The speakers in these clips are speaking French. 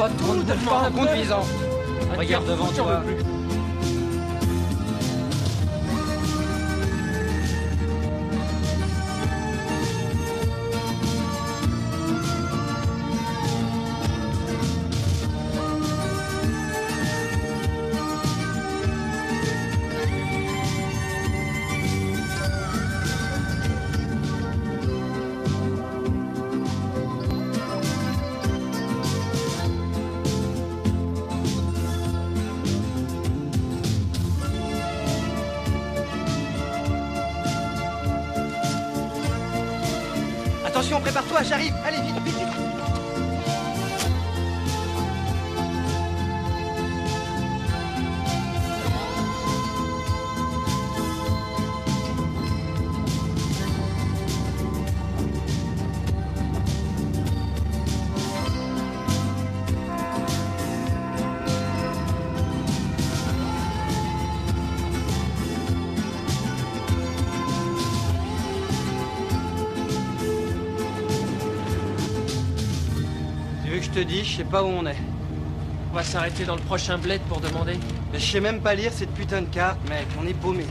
Retourne-toi en conduisant. Regarde devant toi. Attention, prépare-toi, j'arrive. Allez, vite, vite, vite. Je te dis, je sais pas où on est. On va s'arrêter dans le prochain bled pour demander. Mais je sais même pas lire cette putain de carte, mec. On est paumé.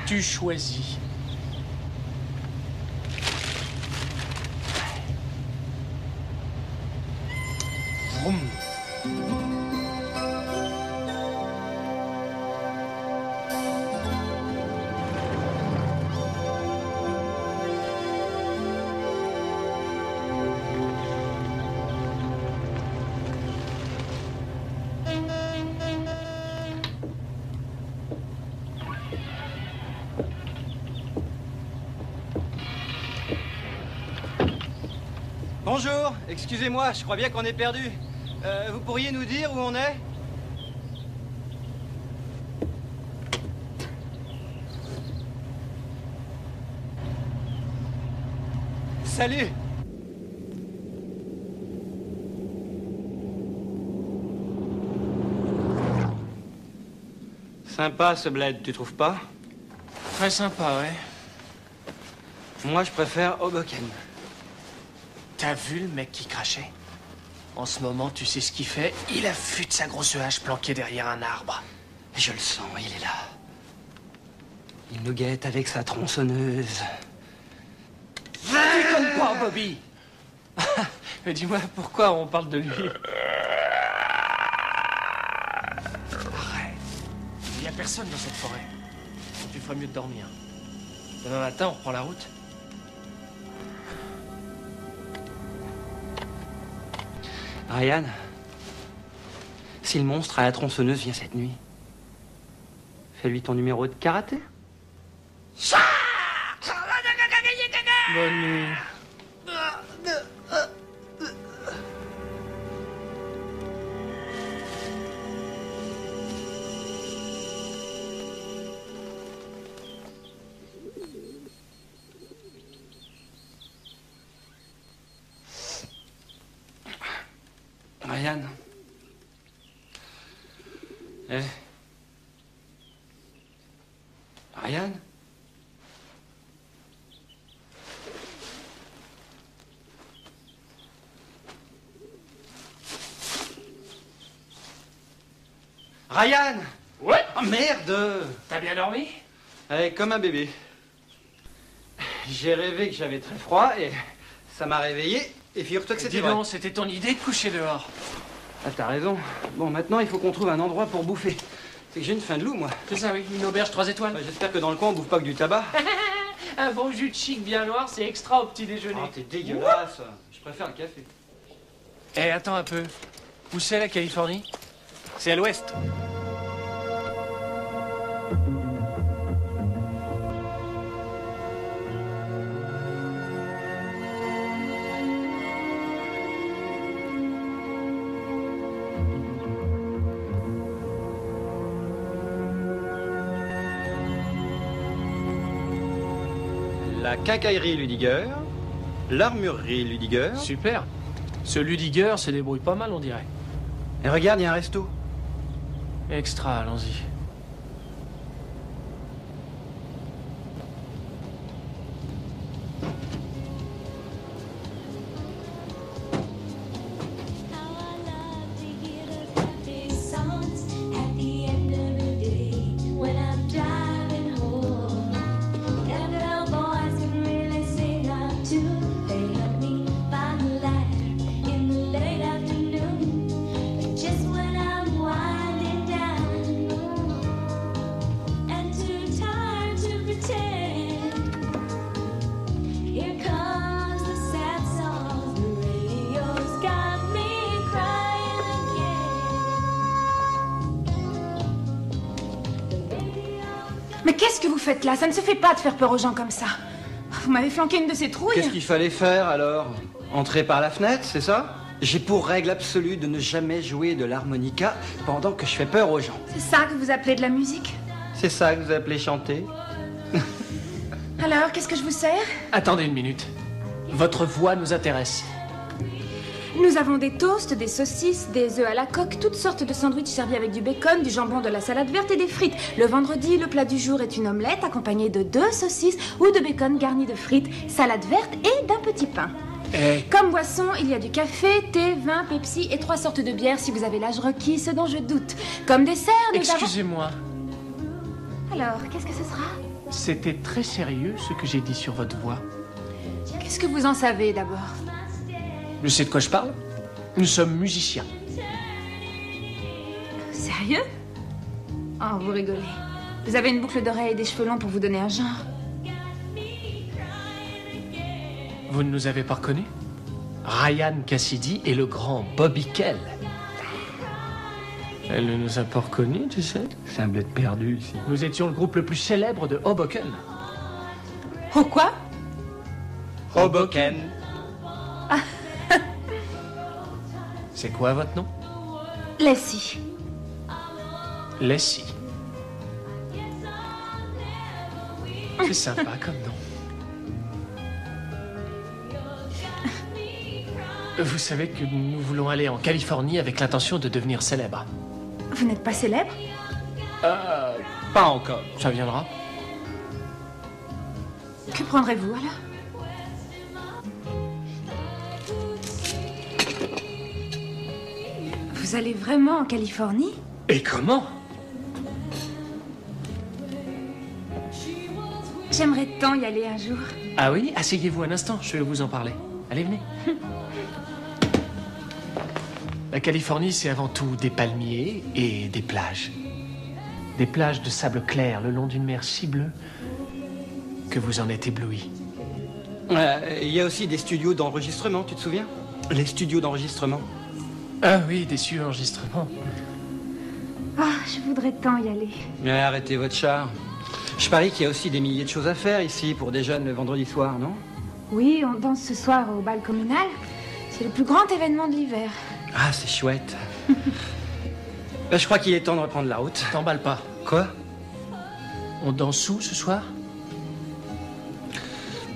Tu choisis. Vroom. Bonjour, excusez-moi, je crois bien qu'on est perdu. Vous pourriez nous dire où on est? Salut! Sympa ce bled, tu trouves pas? Très sympa, ouais. Moi, je préfère Hoboken. T'as vu le mec qui crachait? En ce moment, tu sais ce qu'il fait? Il affûte sa grosse hache planquée derrière un arbre. Je le sens, il est là. Il nous guette avec sa tronçonneuse. Déconne pas, Bobby! Mais dis-moi, pourquoi on parle de lui? Arrête. Il n'y a personne dans cette forêt. Tu ferais mieux de dormir. Demain matin, on reprend la route. Ryan, si le monstre à la tronçonneuse vient cette nuit, fais-lui ton numéro de karaté. Bonne nuit. Ryan. Ryan? Ryan! Ouais? Oh merde! T'as bien dormi? Comme un bébé. J'ai rêvé que j'avais très froid et ça m'a réveillé. Et figure-toi que c'était Dis vrai. donc, c'était ton idée de coucher dehors. Ah, t'as raison. Bon, maintenant, il faut qu'on trouve un endroit pour bouffer. C'est que j'ai une faim de loup, moi. C'est ça, oui, une auberge 3 étoiles. Bah, j'espère que dans le coin, on bouffe pas que du tabac. Un bon jus de chic bien noir, c'est extra au petit déjeuner. Oh, t'es dégueulasse. Je préfère le café. Eh, attends un peu. Où c'est la Californie? C'est à l'ouest. la quincaillerie Ludiger, l'armurerie Ludiger. Super. Ce Ludiger se débrouille pas mal, on dirait. Et regarde, il y a un resto. Extra, allons-y. Mais qu'est-ce que vous faites là? Ça ne se fait pas de faire peur aux gens comme ça. Vous m'avez flanqué une de ces trouilles. Qu'est-ce qu'il fallait faire alors? Entrer par la fenêtre, c'est ça? J'ai pour règle absolue de ne jamais jouer de l'harmonica pendant que je fais peur aux gens. C'est ça que vous appelez de la musique? C'est ça que vous appelez chanter? Alors, qu'est-ce que je vous sers? Attendez une minute. Votre voix nous intéresse. Nous avons des toasts, des saucisses, des œufs à la coque, toutes sortes de sandwichs servis avec du bacon, du jambon, de la salade verte et des frites. Le vendredi, le plat du jour est une omelette accompagnée de 2 saucisses ou de bacon garni de frites, salade verte et d'un petit pain. Comme boisson, il y a du café, thé, vin, Pepsi et 3 sortes de bières si vous avez l'âge requis, ce dont je doute. Comme dessert, nous avons... Excusez-moi. Alors, qu'est-ce que ce sera? C'était très sérieux ce que j'ai dit sur votre voix. Qu'est-ce que vous en savez d'abord? Je sais de quoi je parle. Nous sommes musiciens. Sérieux? Oh, vous rigolez. Vous avez une boucle d'oreille et des cheveux longs pour vous donner un genre. Vous ne nous avez pas reconnus? Ryan Cassidy et le grand Bobby Kell. Elle ne nous a pas reconnus, tu sais. C'est un bled perdu ici. Nous étions le groupe le plus célèbre de Hoboken. Oh quoi? Hoboken. C'est quoi votre nom? Leslie. Leslie. C'est sympa comme nom. Vous savez que nous voulons aller en Californie avec l'intention de devenir célèbres. Vous n'êtes pas célèbre? Pas encore. Ça viendra. Que prendrez-vous alors? Vous allez vraiment en Californie? Et comment? J'aimerais tant y aller un jour. Ah oui? Asseyez-vous un instant, je vais vous en parler. Allez, venez. La Californie, c'est avant tout des palmiers et des plages. Des plages de sable clair le long d'une mer si bleue que vous en êtes ébloui. Il y a aussi des studios d'enregistrement, tu te souviens? Les studios d'enregistrement. Ah oui, des cieux enregistrements. Ah, je voudrais tant y aller. Mais arrêtez votre char. Je parie qu'il y a aussi des milliers de choses à faire ici pour des jeunes le vendredi soir, non? Oui, on danse ce soir au bal communal. C'est le plus grand événement de l'hiver. Ah, c'est chouette. Je crois qu'il est temps de reprendre la route. T'emballe pas. Quoi? On danse où ce soir?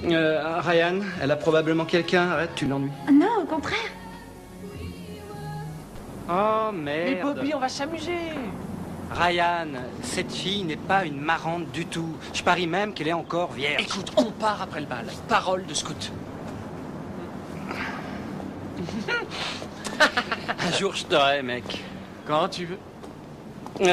Ryan, elle a probablement quelqu'un. Arrête, tu l'ennuies. Non, au contraire. Oh, merde. Mais Bobby, on va s'amuser. Ryan, cette fille n'est pas une marrante du tout. Je parie même qu'elle est encore vierge. Écoute, on part après le bal. Parole de scout. Un jour, je t'aurai, mec. Quand tu veux.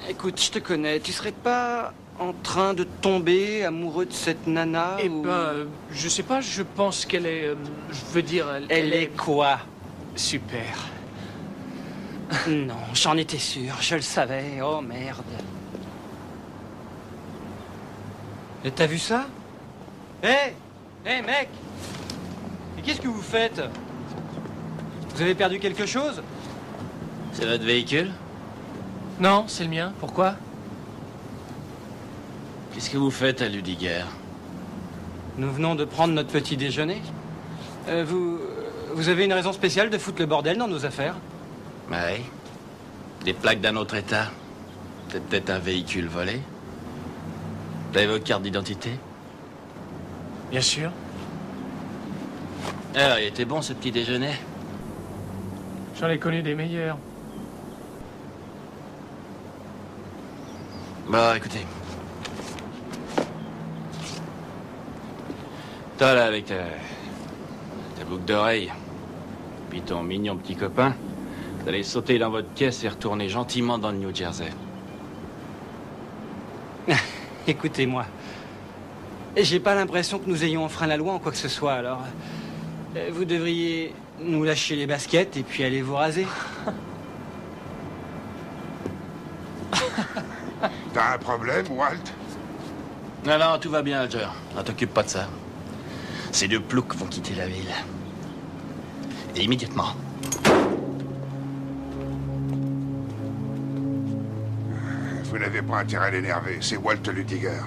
Écoute, je te connais. Tu serais pas en train de tomber amoureux de cette nana Eh ou... ben, je sais pas, je pense qu'elle est... je veux dire... Elle est quoi? Super. Non, j'en étais sûr. Je le savais. Oh, merde. Et t'as vu ça? Hé! Hé, mec! Et qu'est-ce que vous faites? Vous avez perdu quelque chose? C'est votre véhicule? Non, c'est le mien. Pourquoi? Qu'est-ce que vous faites à Ludiger? Nous venons de prendre notre petit déjeuner. Vous avez une raison spéciale de foutre le bordel dans nos affaires? Oui. Des plaques d'un autre état. C'est peut-être un véhicule volé. Vous avez votre carte d'identité? Bien sûr. Alors, il était bon ce petit déjeuner? J'en ai connu des meilleurs. Bon, écoutez. Toi, là, avec ta boucle d'oreille, puis ton mignon petit copain, vous allez sauter dans votre caisse et retourner gentiment dans le New Jersey. Écoutez-moi. J'ai pas l'impression que nous ayons enfreint la loi en quoi que ce soit, alors... vous devriez nous lâcher les baskets et puis aller vous raser. T'as un problème, Walt? Non, non, tout va bien, Alger. Ne t'occupe pas de ça. Ces deux ploucs vont quitter la ville. Et immédiatement. Vous n'avez pas intérêt à l'énerver, c'est Walt Ludiger.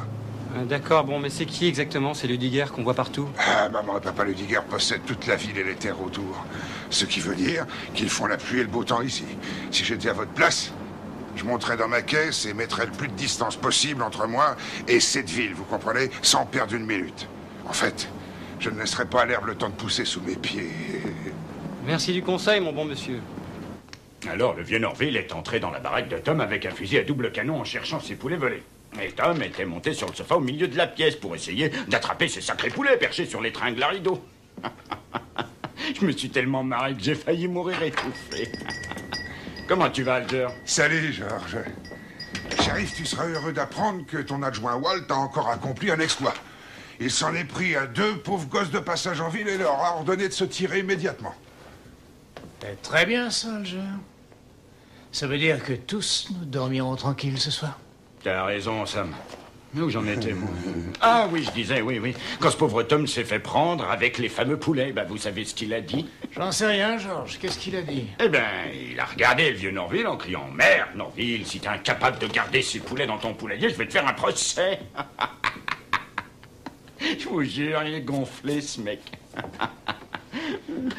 D'accord, bon, mais c'est qui exactement ces Ludiger qu'on voit partout? Ah, maman et papa Ludiger possèdent toute la ville et les terres autour. Ce qui veut dire qu'ils font la pluie et le beau temps ici. Si j'étais à votre place, je monterais dans ma caisse et mettrais le plus de distance possible entre moi et cette ville, vous comprenez? Sans perdre une minute. En fait, je ne laisserai pas l'herbe le temps de pousser sous mes pieds. Merci du conseil, mon bon monsieur. Alors, le vieux Norville est entré dans la baraque de Tom avec un fusil à double canon en cherchant ses poulets volés. Et Tom était monté sur le sofa au milieu de la pièce pour essayer d'attraper ces sacrés poulets perchés sur les tringles à rideaux. Je me suis tellement marré que j'ai failli mourir étouffé. Comment tu vas, Alger? Salut, George. Shérif, tu seras heureux d'apprendre que ton adjoint Walt a encore accompli un exploit. Il s'en est pris à 2 pauvres gosses de passage en ville et leur a ordonné de se tirer immédiatement. C'est très bien, ça, Alger. Ça veut dire que tous nous dormirons tranquilles ce soir. T'as raison, Sam. Mais où j'en étais, moi? Ah oui, je disais, oui. Quand ce pauvre Tom s'est fait prendre avec les fameux poulets, vous savez ce qu'il a dit? J'en sais rien, George. Qu'est-ce qu'il a dit? Eh ben, il a regardé le vieux Norville en criant « Merde, Norville, si t'es incapable de garder ces poulets dans ton poulailler, je vais te faire un procès !» Je vous jure, il est gonflé, ce mec.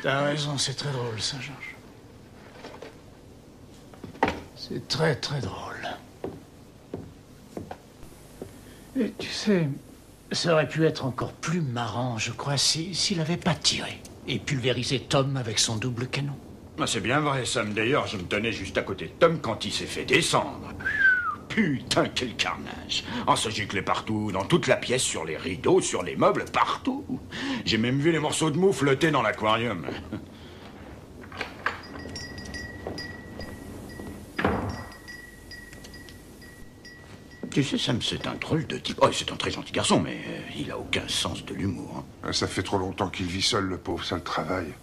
T'as raison, c'est très drôle, ça, George. C'est très, très drôle. Et tu sais, ça aurait pu être encore plus marrant, je crois, s'il avait pas tiré et pulvérisé Tom avec son double canon. Ah, c'est bien vrai, Sam. D'ailleurs, je me tenais juste à côté de Tom quand il s'est fait descendre. Putain, quel carnage. Oh, ça giclait partout, dans toute la pièce, sur les rideaux, sur les meubles, partout. J'ai même vu les morceaux de mou flotter dans l'aquarium. Tu sais, Sam, c'est un drôle de type. Oh, c'est un très gentil garçon, mais il a aucun sens de l'humour. Ça fait trop longtemps qu'il vit seul, le pauvre, ça le travaille.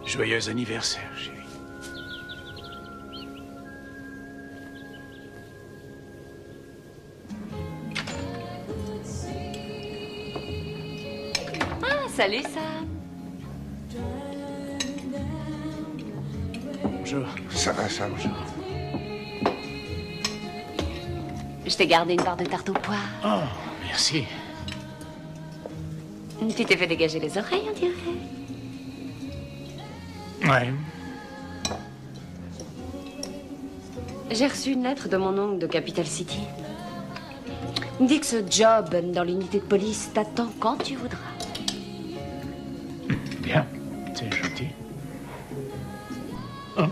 Joyeux anniversaire, chérie. Ah, salut Sam. Bonjour. Ça va, Sam? Je t'ai gardé une barre de tarte aux poires. Oh, merci. Tu t'es fait dégager les oreilles, on dirait. Ouais. J'ai reçu une lettre de mon oncle de Capital City. Il me dit que ce job dans l'unité de police t'attend quand tu voudras. Bien, c'est gentil. Oh.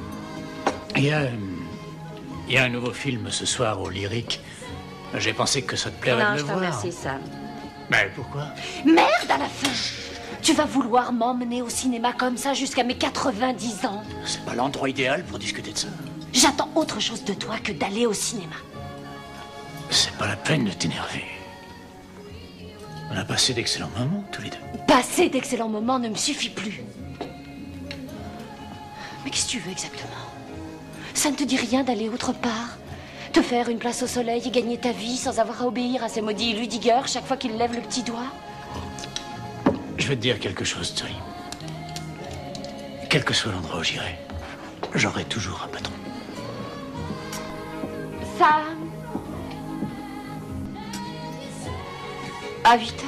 Il y a un nouveau film ce soir au Lyrique. J'ai pensé que ça te plairait Non, de le je te voir. remercie, Sam. Mais pourquoi? Merde, à la fin! Tu vas vouloir m'emmener au cinéma comme ça jusqu'à mes 90 ans? C'est pas l'endroit idéal pour discuter de ça. J'attends autre chose de toi que d'aller au cinéma. C'est pas la peine de t'énerver. On a passé d'excellents moments, tous les deux. Passer d'excellents moments ne me suffit plus. Mais qu'est-ce que tu veux exactement? Ça ne te dit rien d'aller autre part? Te faire une place au soleil et gagner ta vie sans avoir à obéir à ces maudits Ludiger chaque fois qu'ils lèvent le petit doigt? Je vais te dire quelque chose, Terry. Quel que soit l'endroit où j'irai, j'aurai toujours un patron. Sam. À 8 heures.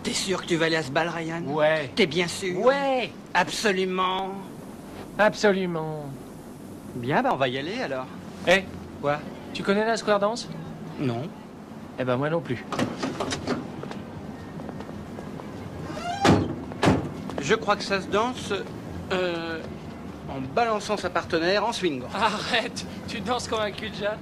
T'es sûr que tu vas aller à ce bal, Ryan? Ouais. T'es bien sûr? Ouais. Absolument. Absolument. Bien, on va y aller alors. Hé, Quoi? tu connais la square dance? Non. Eh ben moi non plus. Je crois que ça se danse en balançant sa partenaire en swingant. Arrête, tu danses comme un cul-de-jatte.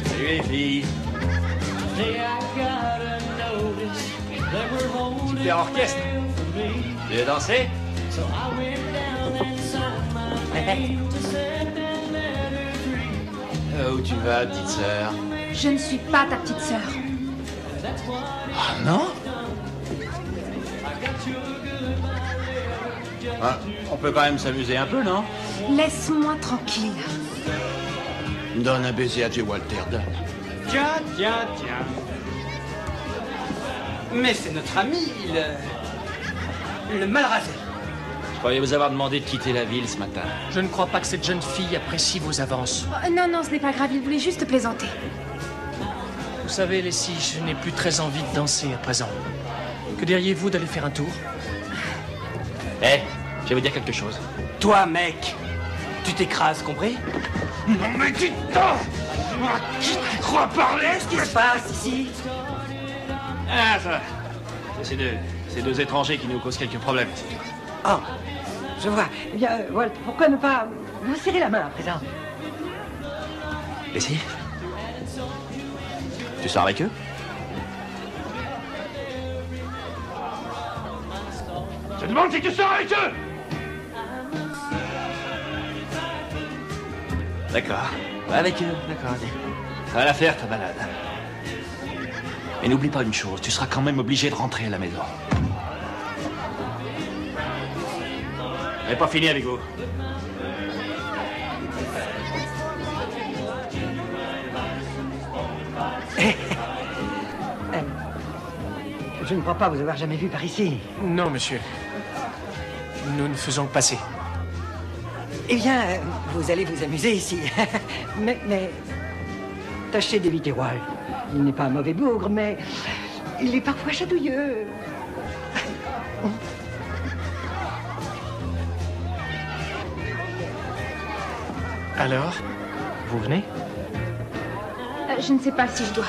Salut les filles. Super orchestre. Tu veux danser? Où tu vas, petite sœur? Je ne suis pas ta petite sœur. Ah non? Ah, on peut quand même s'amuser un peu, non? Laisse-moi tranquille. Donne un baiser à J. Walter, donne. Tiens. Mais c'est notre ami, le mal rasé. Je croyais vous avoir demandé de quitter la ville ce matin. Je ne crois pas que cette jeune fille apprécie vos avances. Oh, non, ce n'est pas grave, il voulait juste plaisanter. Vous savez, Leslie, je n'ai plus très envie de danser à présent. Que diriez-vous d'aller faire un tour? Eh, je vais vous dire quelque chose. Toi, mec, tu t'écrases, compris? Non mais dites-toi! À qui tu crois parler? Qu'est-ce qui se passe ici? Ah, ça va. C'est ces deux étrangers qui nous causent quelques problèmes. Oh, je vois. Eh bien, Walt, pourquoi ne pas vous serrer la main à présent? Leslie? Tu sors avec eux? Je demande si tu sors avec eux! D'accord. Va avec eux, d'accord, allez. Ça va la faire, ta balade. Mais n'oublie pas une chose, tu seras quand même obligé de rentrer à la maison. J'ai pas fini avec vous. Je ne crois pas vous avoir jamais vu par ici. Non, monsieur. Nous ne faisons que passer. Eh bien, vous allez vous amuser ici. mais tâchez d'éviter Walt. Il n'est pas un mauvais bougre, mais il est parfois chatouilleux. Alors, vous venez? Je ne sais pas si je dois.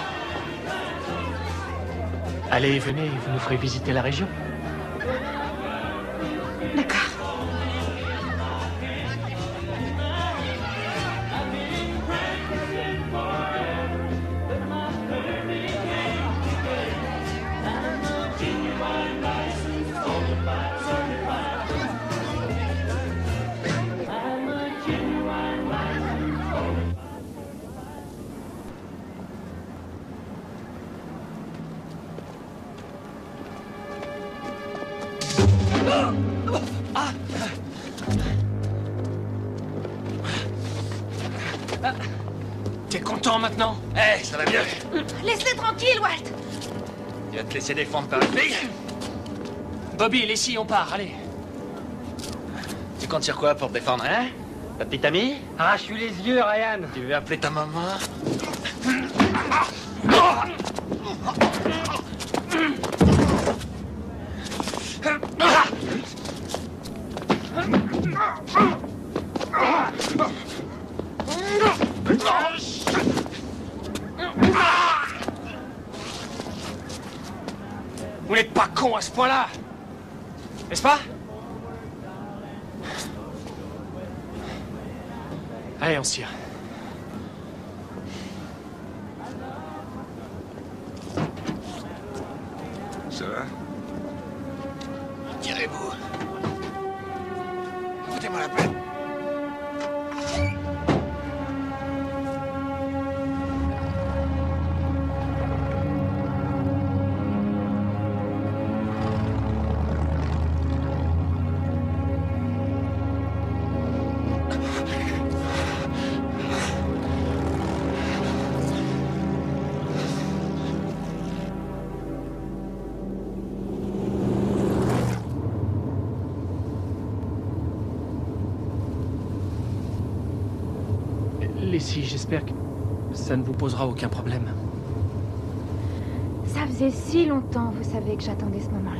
Allez, venez, vous nous ferez visiter la région. D'accord. T'es content maintenant? Eh, ça va bien? Laisse-les tranquilles, Walt. Tu vas te laisser défendre par une fille? Bobby, Leslie, on part, allez. Tu comptes sur quoi pour te défendre, hein? Ta petite amie? Arrache-lui les yeux, Ryan. Tu veux appeler ta maman? Vous n'êtes pas con à ce point-là, n'est-ce pas? Allez, on se tire. Ça va? Tirez-vous. Foutez-moi la paix. Leslie, j'espère que ça ne vous posera aucun problème. Ça faisait si longtemps, vous savez, que j'attendais ce moment-là.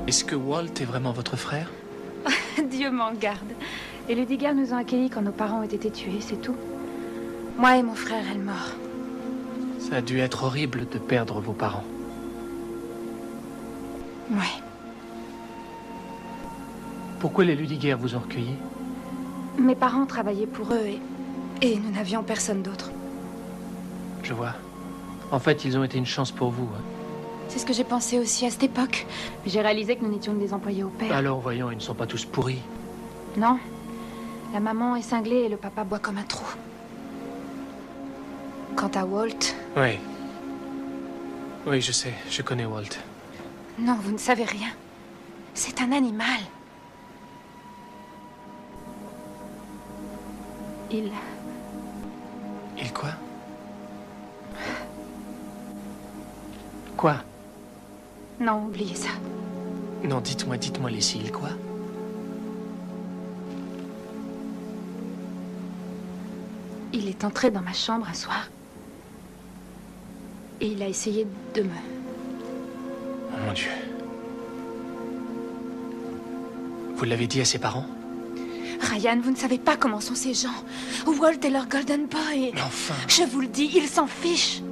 Est-ce que Walt est vraiment votre frère? Dieu m'en garde. Et les Digger nous ont accueillis quand nos parents ont été tués, c'est tout. Moi et mon frère Elmore. Ça a dû être horrible de perdre vos parents. Ouais. Pourquoi les Ludiger vous ont recueillis? Mes parents travaillaient pour eux et nous n'avions personne d'autre. Je vois. En fait, ils ont été une chance pour vous. Hein. C'est ce que j'ai pensé aussi à cette époque. Mais j'ai réalisé que nous n'étions que des employés au père. Alors, voyons, ils ne sont pas tous pourris. Non. La maman est cinglée et le papa boit comme un trou. Quant à Walt... Oui. Oui, je sais. Je connais Walt. Non, vous ne savez rien. C'est un animal. Il quoi? Quoi? Non, oubliez ça. Non, dites-moi, Leslie, il quoi? Il est entré dans ma chambre un soir. Et il a essayé de me... Oh mon Dieu. Vous l'avez dit à ses parents? Ryan, vous ne savez pas comment sont ces gens. Walt est leur golden boy. Mais enfin... Je vous le dis, ils s'en fichent.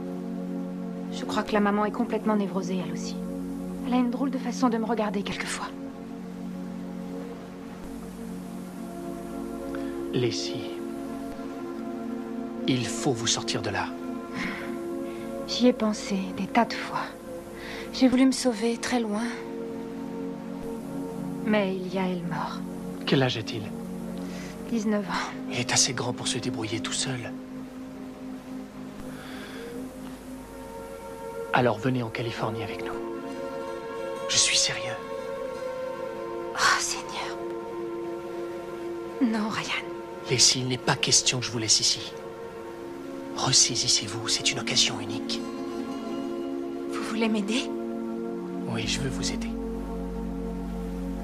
Je crois que la maman est complètement névrosée, elle aussi. Elle a une drôle de façon de me regarder quelquefois. Leslie, il faut vous sortir de là. J'y ai pensé des tas de fois. J'ai voulu me sauver très loin. Mais il y a Elmore. Quel âge a-t-il? 19 ans. Il est assez grand pour se débrouiller tout seul. Alors venez en Californie avec nous. Je suis sérieux. Oh, Seigneur. Non, Ryan. Leslie, il n'est pas question que je vous laisse ici. Ressaisissez-vous, c'est une occasion unique. Vous voulez m'aider? Oui, je veux vous aider.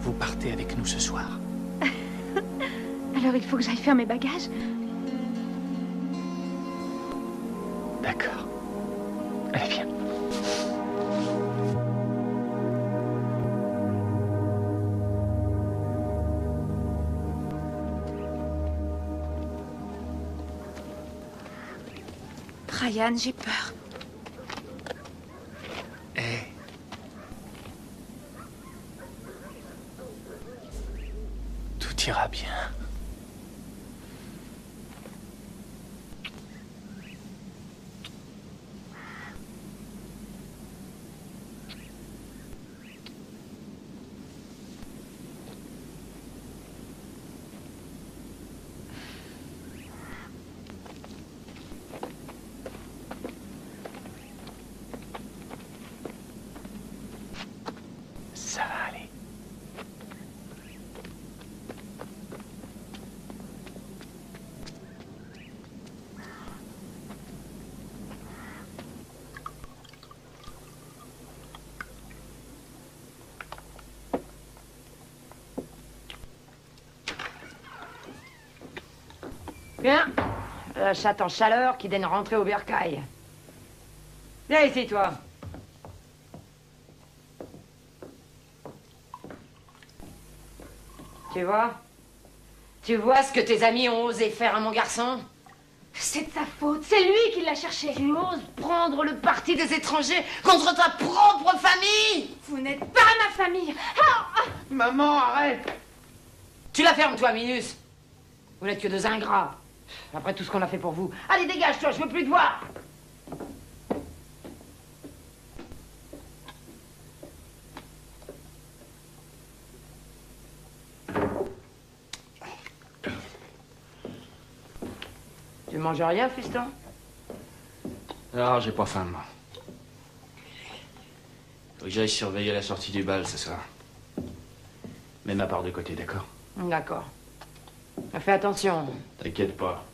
Vous partez avec nous ce soir. Alors il faut que j'aille faire mes bagages? D'accord. Allez, viens. Ryan, j'ai peur. Tout ira bien. Ça va aller. Viens. La chatte en chaleur qui donne rentrer au bercail. Viens ici, toi. Tu vois? Tu vois ce que tes amis ont osé faire à mon garçon? C'est de sa faute, c'est lui qui l'a cherché. Tu oses prendre le parti des étrangers contre ta propre famille? Vous n'êtes pas ma famille. Ah, Maman, arrête! Tu la fermes, toi, Minus. Vous n'êtes que deux ingrats. Après tout ce qu'on a fait pour vous. Allez, dégage-toi, je veux plus te voir. Tu manges rien, fiston? Alors, j'ai pas faim, moi. Faut que j'aille surveiller la sortie du bal ce soir. Mets ma part de côté, d'accord? D'accord. Fais attention. T'inquiète pas.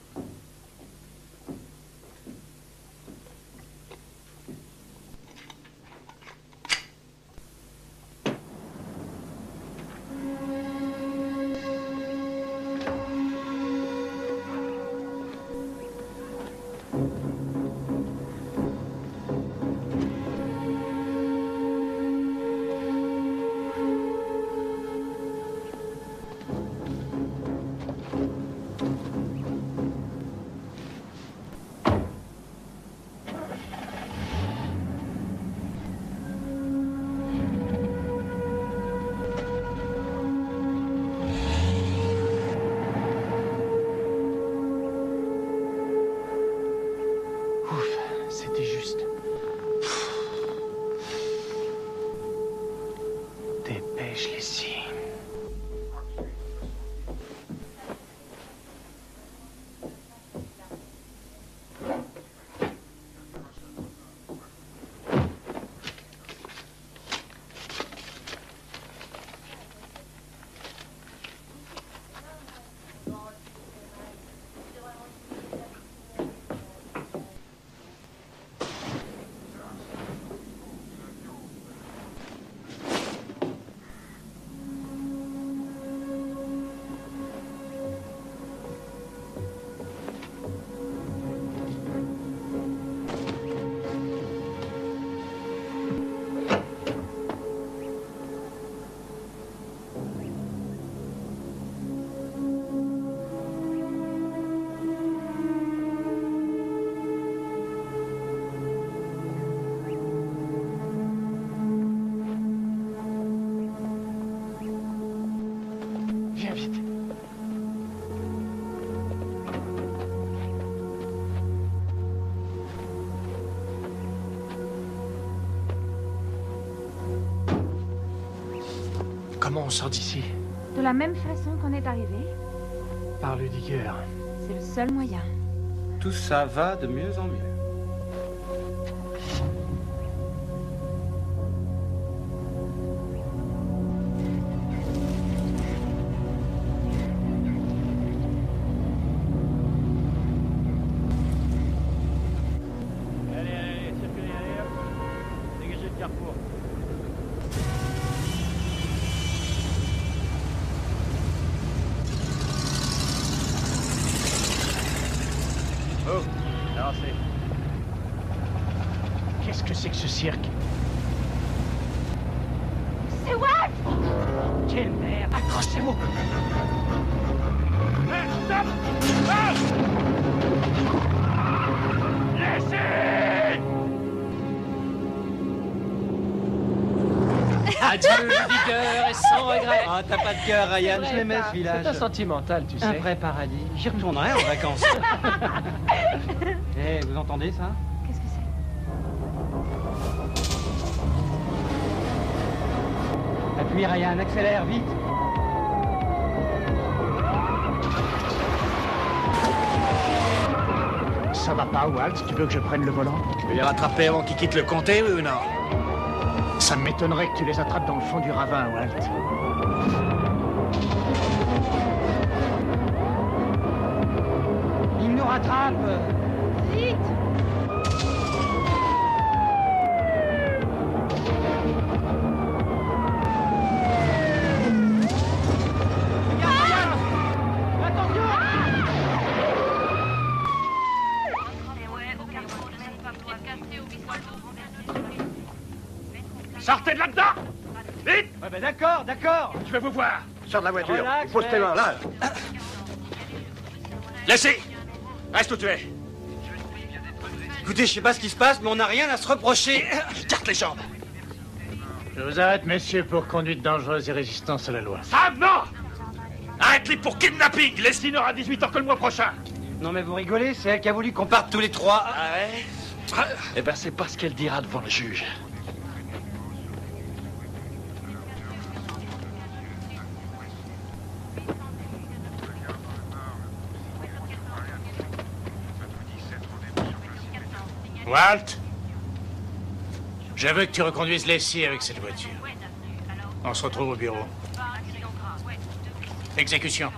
C'était juste. Dépêche les signes. Viens vite. Comment on sort d'ici? De la même façon qu'on est arrivé, Par le digger. c'est le seul moyen. Tout ça va de mieux en mieux. Allez, circulez, allez, hop. Dégagez le carrefour. Oh, avancez. Qu'est-ce que c'est que ce cirque? C'est Walt! Quelle merde! Accrochez-vous! Stop! Ah! Laissez! Adieu, le digger, et sans regret! Ah, t'as pas de cœur, Ryan, je l'aimais ce village. C'est un sentimental, tu sais. Un vrai paradis. J'y retournerai en vacances. Eh, vous entendez ça? Qu'est-ce que c'est? Appuie, Ryan, accélère, vite. Ça va pas, Walt? Tu veux que je prenne le volant? Tu veux les rattraper avant qu'ils quittent le comté, oui ou non? Ça m'étonnerait que tu les attrapes dans le fond du ravin, Walt. Il nous rattrape. Vite! Sortez de là-dedans! Vite! Ouais, ben d'accord, d'accord. Je vais vous voir. Sors de la voiture. Relax, Pose tes mains, là. Laissez! Reste où tu es. Écoutez, je sais pas ce qui se passe, mais on n'a rien à se reprocher. Garde les jambes. Je vous arrête, messieurs, pour conduite dangereuse et résistance à la loi. Sam, non! Arrête-les pour kidnapping! Leslie n'aura 18 ans que le mois prochain. Non mais vous rigolez, c'est elle qui a voulu qu'on parte tous les trois. Ah ouais? Eh ben, c'est pas ce qu'elle dira devant le juge. Walt, je veux que tu reconduises Leslie avec cette voiture. On se retrouve au bureau. Exécution.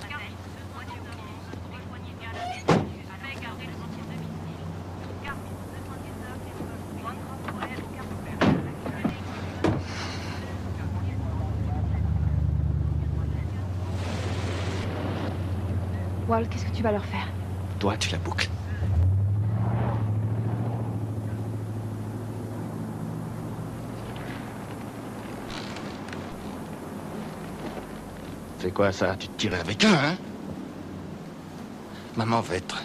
Walt, qu'est-ce que tu vas leur faire? Toi, tu la boucles. C'est quoi ça? Tu te tirais avec un, hein? Maman va être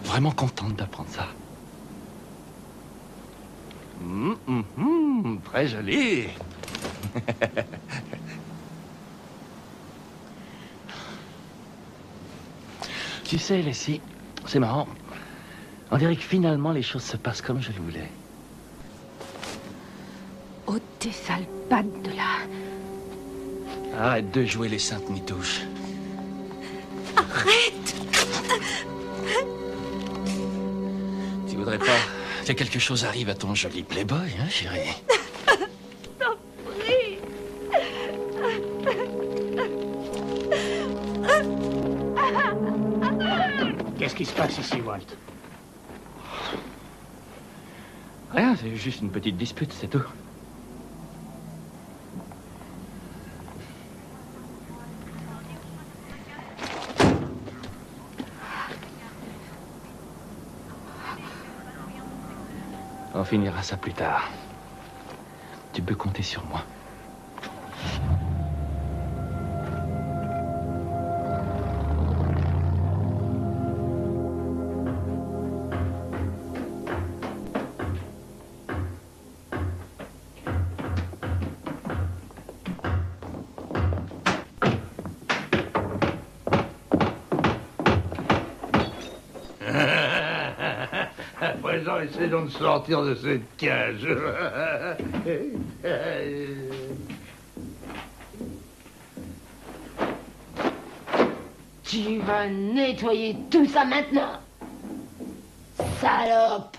vraiment contente d'apprendre ça. Très joli. Tu sais, Leslie, c'est marrant. On dirait que finalement les choses se passent comme je le voulais. Oh, tes sales pattes de là. Arrête de jouer les saintes nitouches. Arrête! Tu voudrais pas que quelque chose arrive à ton joli playboy, hein, chérie? T'en prie. Qu'est-ce qui se passe ici, Walt? Rien, c'est juste une petite dispute, c'est tout. On finira ça plus tard. Tu peux compter sur moi. À présent, essaie donc de sortir de cette cage. Tu vas nettoyer tout ça maintenant. Salope.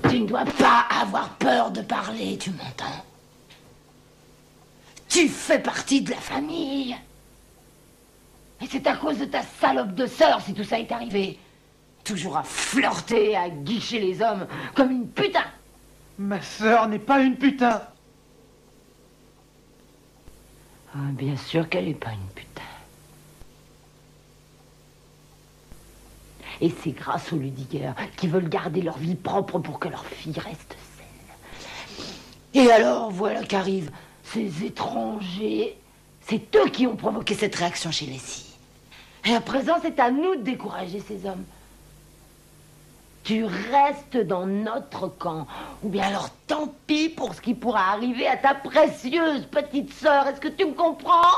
Tu ne dois pas avoir peur de parler, tu m'entends? Tu fais partie de la famille. Et c'est à cause de ta salope de sœur si tout ça est arrivé. Toujours à flirter, à guicher les hommes comme une putain. Ma sœur n'est pas une putain. Ah, bien sûr qu'elle n'est pas une putain. Et c'est grâce aux Ludigueurs qui veulent garder leur vie propre pour que leur fille reste saine. Et alors, voilà qu'arrivent ces étrangers. C'est eux qui ont provoqué cette réaction chez Leslie. Et à présent, c'est à nous de décourager ces hommes. Tu restes dans notre camp. Ou bien alors tant pis pour ce qui pourra arriver à ta précieuse petite sœur. Est-ce que tu me comprends?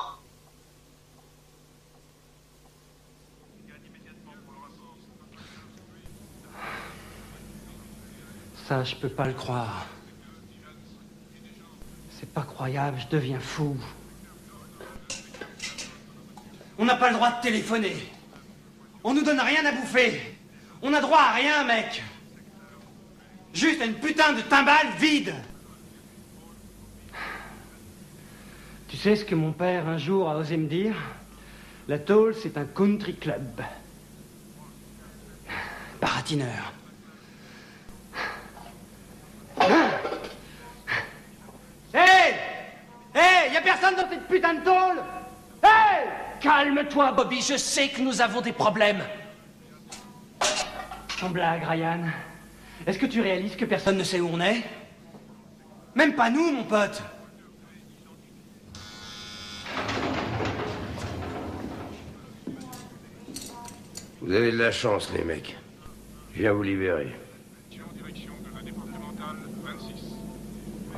Ça, je peux pas le croire. C'est pas croyable, je deviens fou. On n'a pas le droit de téléphoner. On nous donne rien à bouffer. On n'a droit à rien, mec. Juste à une putain de timbale vide. Tu sais ce que mon père un jour a osé me dire? La tôle, c'est un country club. Baratineur. Hey! Hey! Y a personne dans cette putain de tôle? Hey! Calme-toi, Bobby, je sais que nous avons des problèmes. Sans blague, Ryan. Est-ce que tu réalises que personne ne sait où on est? Même pas nous, mon pote. Vous avez de la chance, les mecs. Je viens vous libérer.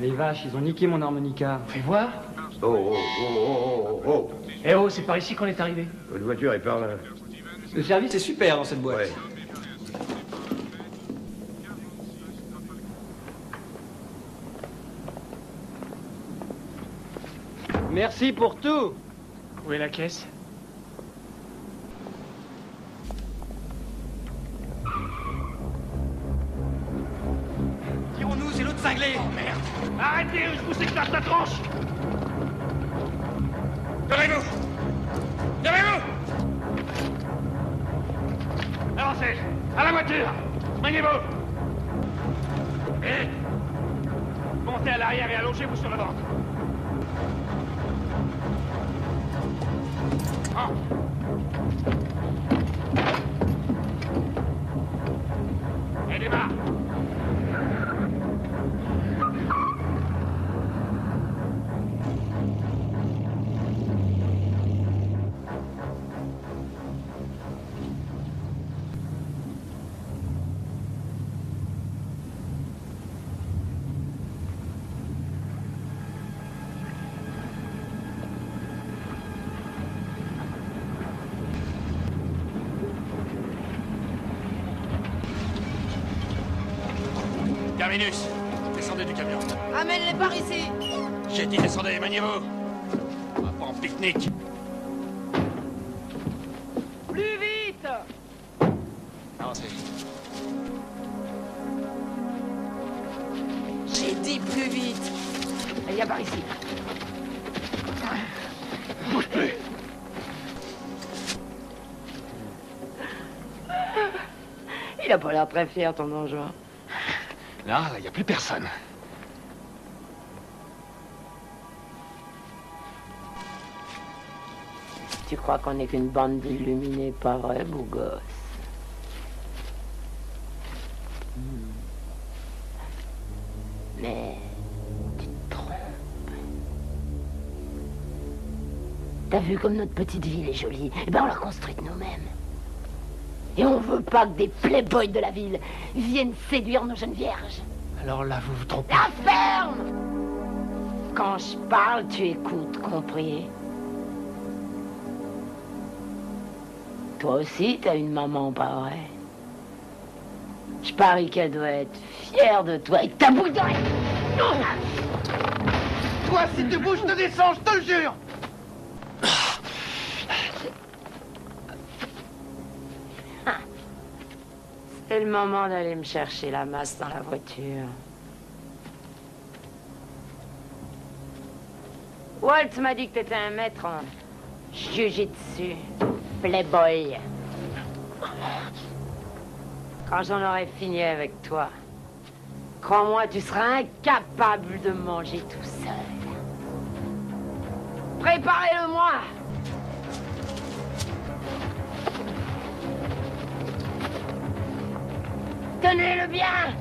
Les vaches, ils ont niqué mon harmonica. Fais voir. Oh. Eh oh, c'est par ici qu'on est arrivé. Votre voiture est par là. Le service est super dans cette boîte. Ouais. Merci pour tout. Où est la caisse? Tirons-nous, c'est l'autre cinglé. Oh merde. Arrêtez ou je vous éclate la tranche. Levez-vous. Levez-vous. Avancez. À la voiture. Maniez-vous. Et montez à l'arrière et allongez-vous sur le ventre. Oh. Et démarre. Terminus, descendez du camion. Amène-les par ici. J'ai dit descendez, maniez-vous. On va pas en pique-nique. Plus vite. Avancez. J'ai dit plus vite. Il y a par ici. Bouge plus. Il a pas l'air très fier, ton donjon. Là, il n'y a plus personne. Tu crois qu'on n'est qu'une bande d'illuminés, pas vrai, beau gosse? Mais tu te trompes. T'as vu comme notre petite ville est jolie? Eh ben, on l'a construite nous-mêmes. Et on veut pas que des playboys de la ville viennent séduire nos jeunes vierges. Alors là, vous vous trompez. La ferme! Quand je parle, tu écoutes, compris? Toi aussi, t'as une maman pareille. Je parie qu'elle doit être fière de toi et que ta bouille d'oreille. Toi, si tu bouges, je te descends, je te le jure. C'est le moment d'aller me chercher la masse dans la voiture. Walt m'a dit que t'étais un maître en jiu-jitsu, playboy. Quand j'en aurai fini avec toi, crois-moi, tu seras incapable de manger tout seul. Préparez-le-moi! Tenez-le bien!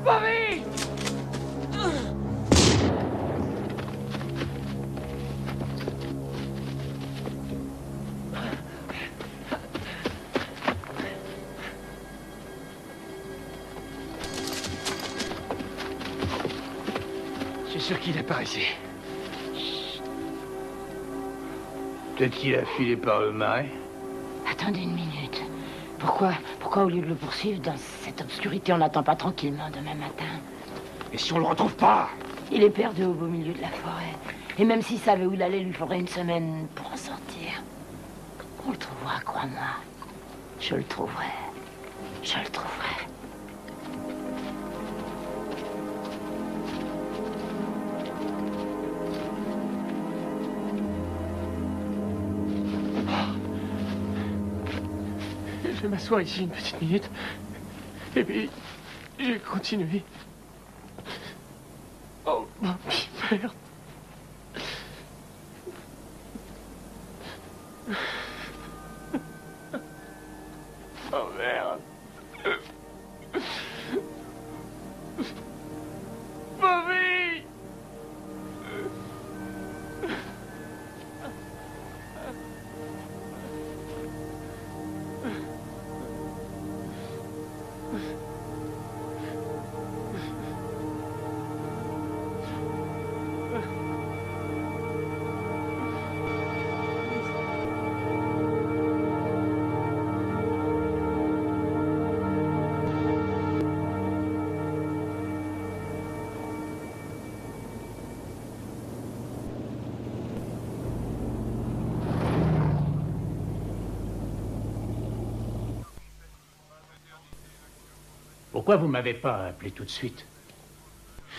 Bobby! Je suis sûr qu'il est par ici. Peut-être qu'il a filé par le marais. Attendez une minute. Pourquoi au lieu de le poursuivre dans cette obscurité, on n'attend pas tranquillement demain matin? Et si on le retrouve pas? Il est perdu au beau milieu de la forêt. Et même s'il savait où il allait, il lui faudrait une semaine pour en sortir. On le trouvera, crois-moi. Je le trouverai. Je le trouverai. Je vais m'asseoir ici une petite minute. Et puis, je vais continuer. Oh, merde. Oh, merde. Bobby! Pourquoi vous m'avez pas appelé tout de suite?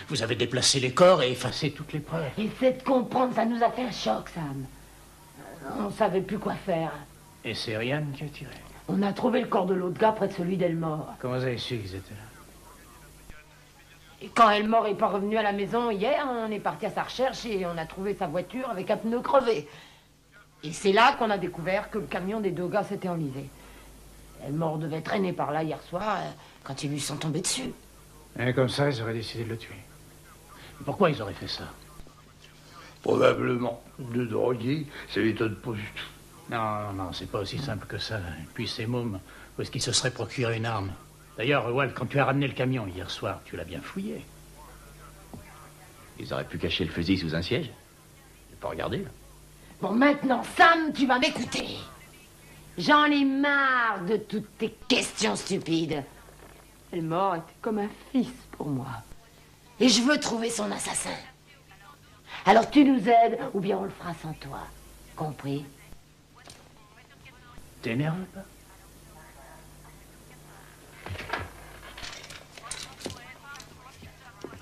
Vous avez déplacé les corps et effacé toutes les preuves. Essaie de comprendre, ça nous a fait un choc, Sam. On savait plus quoi faire. Et c'est Ryan qui a tiré. On a trouvé le corps de l'autre gars près de celui d'Elmore. Comment vous avez su qu'ils étaient là? Et quand Elmore est pas revenu à la maison hier, on est parti à sa recherche et on a trouvé sa voiture avec un pneu crevé. Et c'est là qu'on a découvert que le camion des deux gars s'était enlisé. Elmore devait traîner par là hier soir quand ils lui sont tombés dessus. Et comme ça, ils auraient décidé de le tuer. Pourquoi ils auraient fait ça? Probablement. De droguer, ça m'étonne pas du tout. Non, c'est pas aussi simple que ça. Et puis ces mômes, où est-ce qu'ils se seraient procuré une arme? D'ailleurs, Walt, quand tu as ramené le camion hier soir, tu l'as bien fouillé. Ils auraient pu cacher le fusil sous un siège. J'ai pas regardé, là. Bon, maintenant, Sam, tu vas m'écouter. J'en ai marre de toutes tes questions stupides. Elmore était comme un fils pour moi. Et je veux trouver son assassin. Alors tu nous aides, ou bien on le fera sans toi. Compris? T'énerve pas?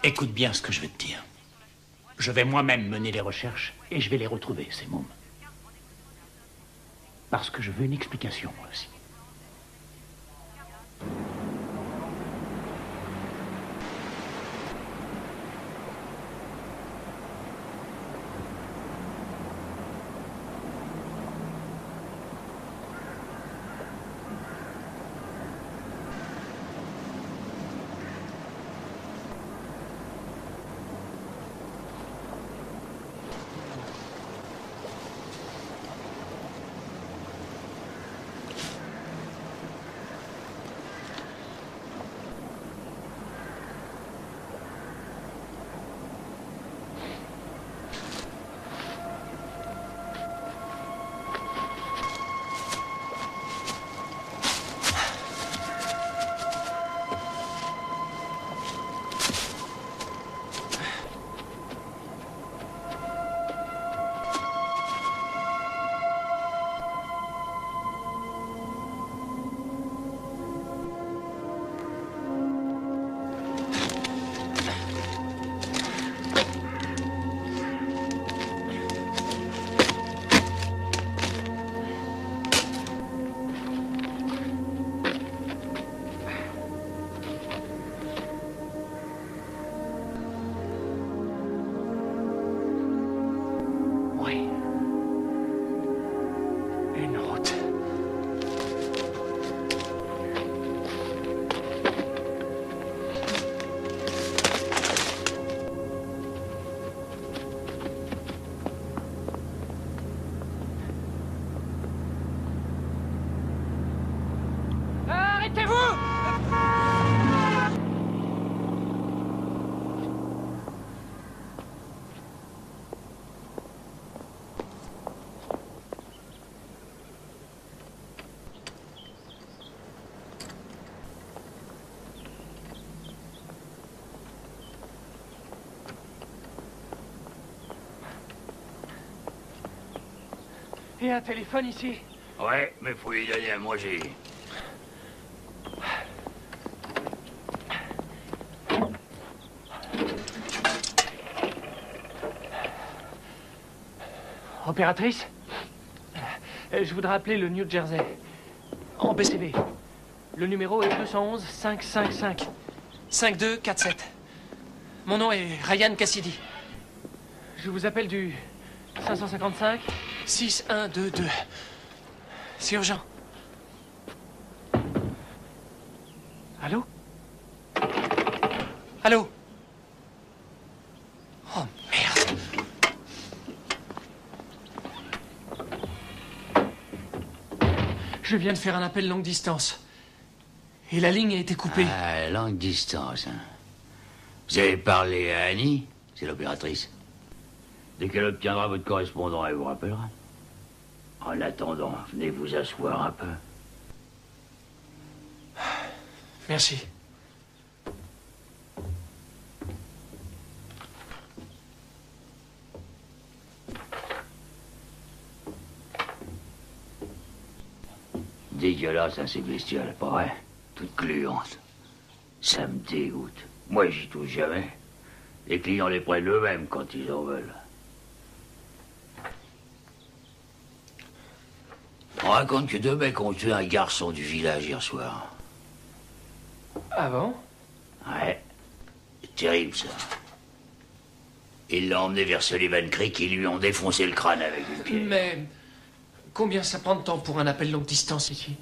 Écoute bien ce que je vais te dire. Je vais moi-même mener les recherches et je vais les retrouver, ces mômes. Parce que je veux une explication, moi aussi. Et un téléphone ici? Ouais, mais faut y aller à moi j'ai... Opératrice? Je voudrais appeler le New Jersey. En BCV. Le numéro est 211 555 5247. Mon nom est Ryan Cassidy. Je vous appelle du 555 6122. C'est urgent. Allô? Allô? Oh merde. Je viens de faire un appel longue distance. Et la ligne a été coupée. Ah, longue distance, hein. Vous avez parlé à Annie? C'est l'opératrice. Dès qu'elle obtiendra votre correspondant, elle vous rappellera. En attendant, venez vous asseoir un peu. Merci. Dégueulasse, hein, ces bestioles, pas vrai? Toutes gluantes. Ça me dégoûte. Moi, j'y touche jamais. Les clients les prennent eux-mêmes quand ils en veulent. On raconte que 2 mecs ont tué un garçon du village hier soir. Ah bon? Ouais. C'est terrible, ça. Ils l'ont emmené vers Sullivan Creek et lui ont défoncé le crâne avec une pierre. Mais combien ça prend de temps pour un appel longue distance ici?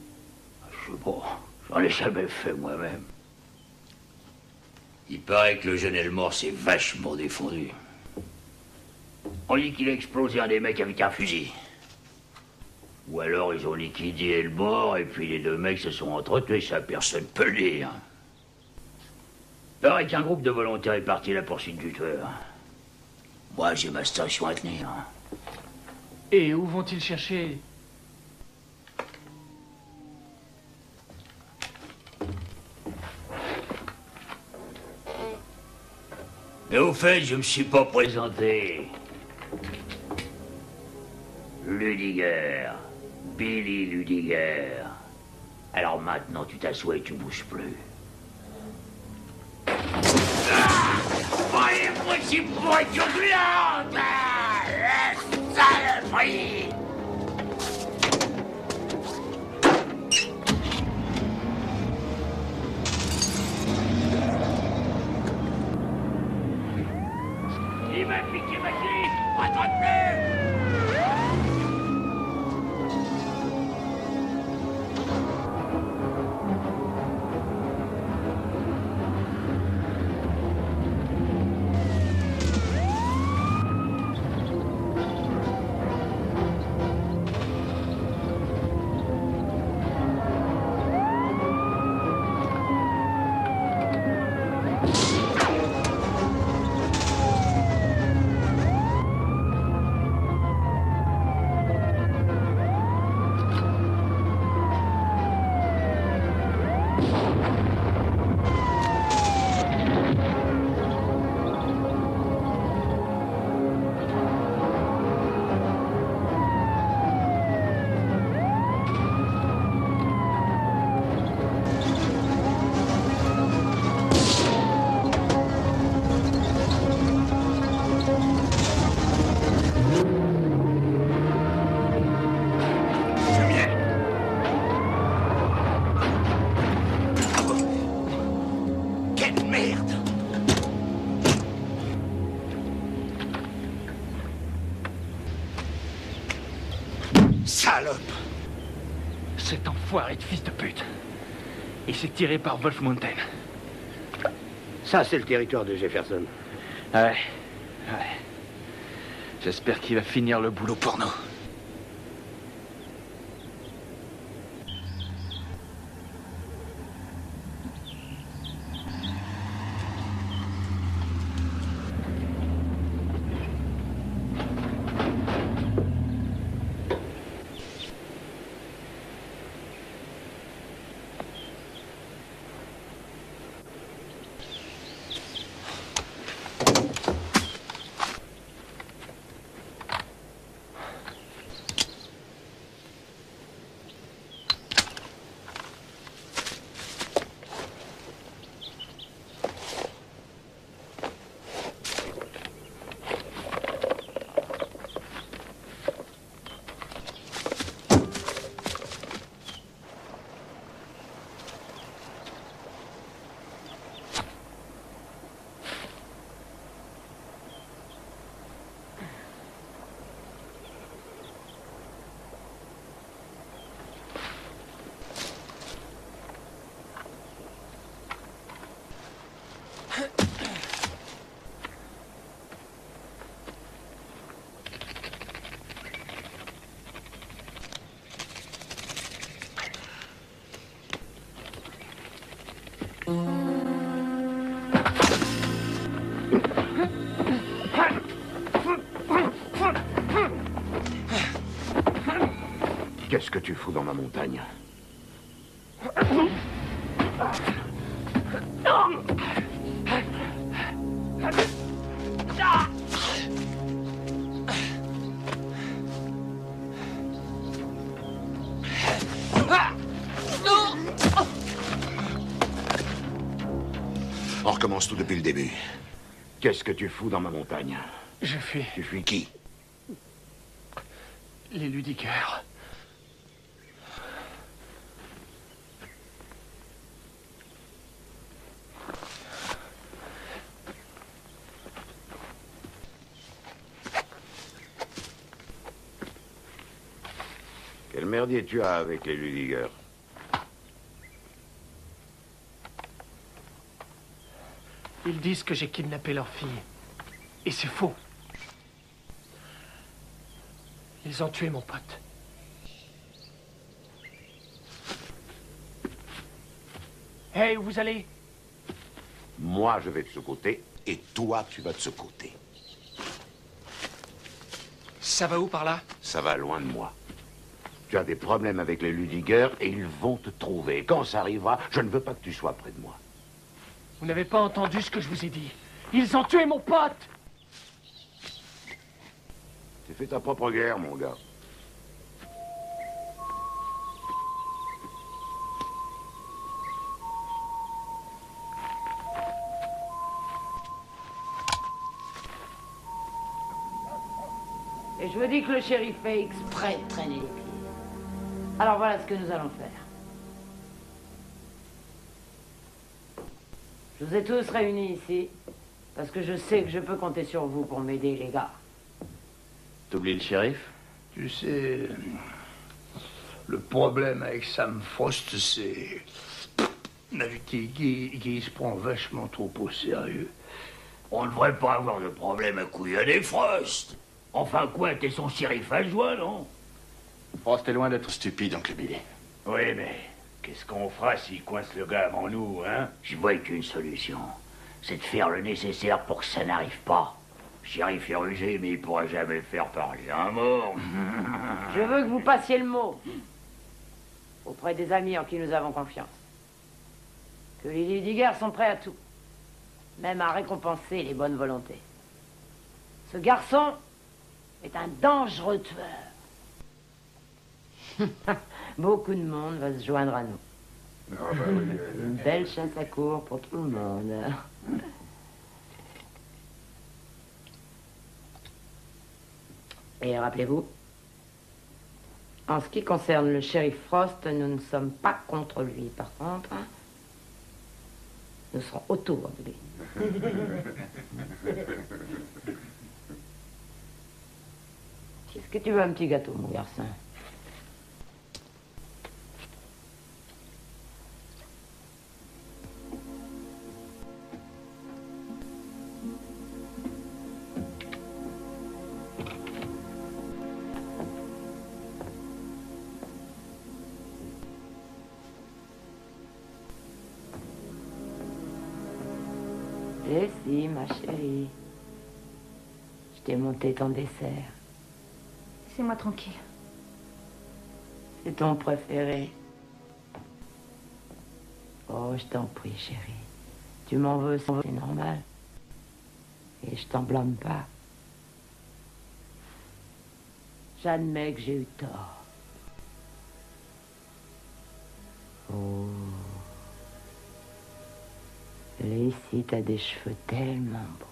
Je sais pas. J'en ai jamais fait moi-même. Il paraît que le jeune Elmore s'est vachement défendu. On dit qu'il a explosé un des mecs avec un fusil. Ou alors ils ont liquidé Elmore et puis les 2 mecs se sont entretués, ça personne peut le dire. Il paraît qu'un groupe de volontaires est parti à la poursuite du tueur. Moi j'ai ma station à tenir. Et où vont-ils chercher? Mais au fait, je me suis pas présenté. Ludiger. Billy Ludiger. Alors maintenant, tu t'assois et tu bouges plus. Voyez-moi si voiture gluante! Saloperie! Il m'a piqué ma clé! Attrape-le! Salope! Cet enfoiré de fils de pute. Il s'est tiré par Wolf Mountain. Ça, c'est le territoire de Jefferson. Ouais. J'espère qu'il va finir le boulot pour nous. Qu'est-ce que tu fous dans ma montagne? On recommence tout depuis le début. Qu'est-ce que tu fous dans ma montagne? Je fuis. Tu fuis qui? Les Ludiger. Quel merdier tu as avec les Ludiger? Ils disent que j'ai kidnappé leur fille. Et c'est faux. Ils ont tué mon pote. Hey, où vous allez? Moi, je vais de ce côté, et toi, tu vas de ce côté. Ça va où par là? Ça va loin de moi. Tu as des problèmes avec les Ludiger, et ils vont te trouver. Quand ça arrivera, je ne veux pas que tu sois près de moi. Vous n'avez pas entendu ce que je vous ai dit. Ils ont tué mon pote! Tu fais ta propre guerre, mon gars. Et je vous dis que le shérif fait exprès de traîner les pieds. Alors voilà ce que nous allons faire. Je vous ai tous réunis ici, parce que je sais que je peux compter sur vous pour m'aider, les gars. T'oublies le shérif? Tu sais, le problème avec Sam Frost, c'est qu'il se prend vachement trop au sérieux. On ne devrait pas avoir de problème à couillonner Frost. Enfin quoi, t'es son shérif adjoint, non? Frost est loin d'être stupide, oncle Billy. Oui, mais qu'est-ce qu'on fera s'il coince le gars avant nous, hein? Je vois qu'une solution. C'est de faire le nécessaire pour que ça n'arrive pas. Le shérif est rusé, mais il pourra jamais faire parler un mort. Je veux que vous passiez le mot auprès des amis en qui nous avons confiance. Que les Ludiger sont prêts à tout, même à récompenser les bonnes volontés. Ce garçon est un dangereux tueur. Beaucoup de monde va se joindre à nous. Une belle chasse à court pour tout le monde. Et rappelez-vous, en ce qui concerne le shérif Frost, nous ne sommes pas contre lui. Par contre, nous serons autour de lui. Est-ce que tu veux un petit gâteau, mon garçon? Eh si, ma chérie. Je t'ai monté ton dessert. Laissez-moi tranquille. C'est ton préféré. Oh, je t'en prie, chérie. Tu m'en veux, c'est normal. Et je t'en blâme pas. J'admets que j'ai eu tort. Oh. Ici, t'as des cheveux tellement beaux.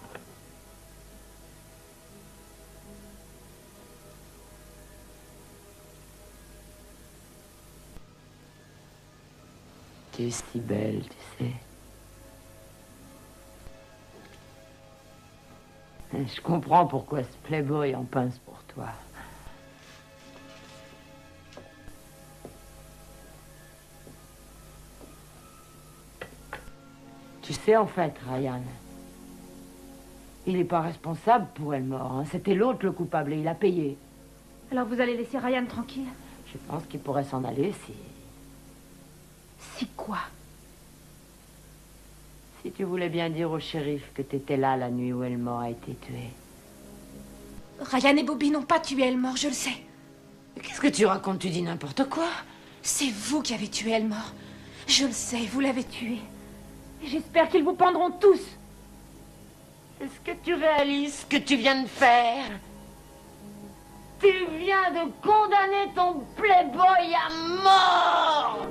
Tu es si belle, tu sais. Je comprends pourquoi ce playboy en pince pour toi. Tu sais, en fait, Ryan, il n'est pas responsable pour elle mort. Hein. C'était l'autre le coupable et il a payé. Alors vous allez laisser Ryan tranquille? Je pense qu'il pourrait s'en aller si... Si quoi? tu voulais bien dire au shérif que t'étais là la nuit où Elmore a été tué. Ryan et Bobby n'ont pas tué Elmore, je le sais. Qu'est-ce que tu racontes? Tu dis n'importe quoi. C'est vous qui avez tué Elmore. Je le sais, vous l'avez tué. Et j'espère qu'ils vous pendront tous. Est-ce que tu réalises ce que tu viens de faire? Tu viens de condamner ton playboy à mort!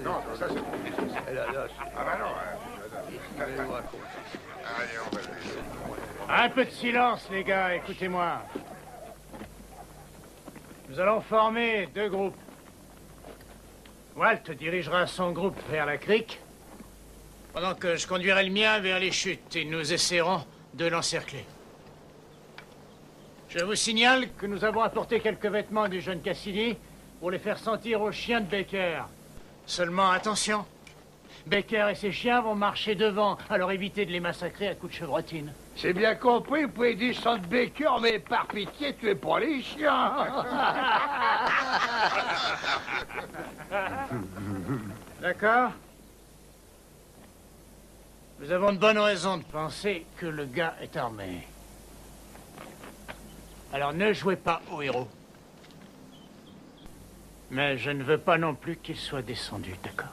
Non, ça c'est... Ah bah non. Allez, on va le laisser. Un peu de silence, les gars, écoutez-moi. Nous allons former 2 groupes. Walt dirigera son groupe vers la crique, pendant que je conduirai le mien vers les chutes et nous essaierons de l'encercler. Je vous signale que nous avons apporté quelques vêtements du jeune Cassidy pour les faire sentir aux chiens de Baker. Seulement attention, Baker et ses chiens vont marcher devant, alors évitez de les massacrer à coups de chevrotine. C'est bien compris, vous pouvez descendre Baker, mais par pitié, tuez pas les chiens. D'accord? Nous avons de bonnes raisons de penser que le gars est armé. Alors ne jouez pas au héros. Mais je ne veux pas non plus qu'il soit descendu, d'accord?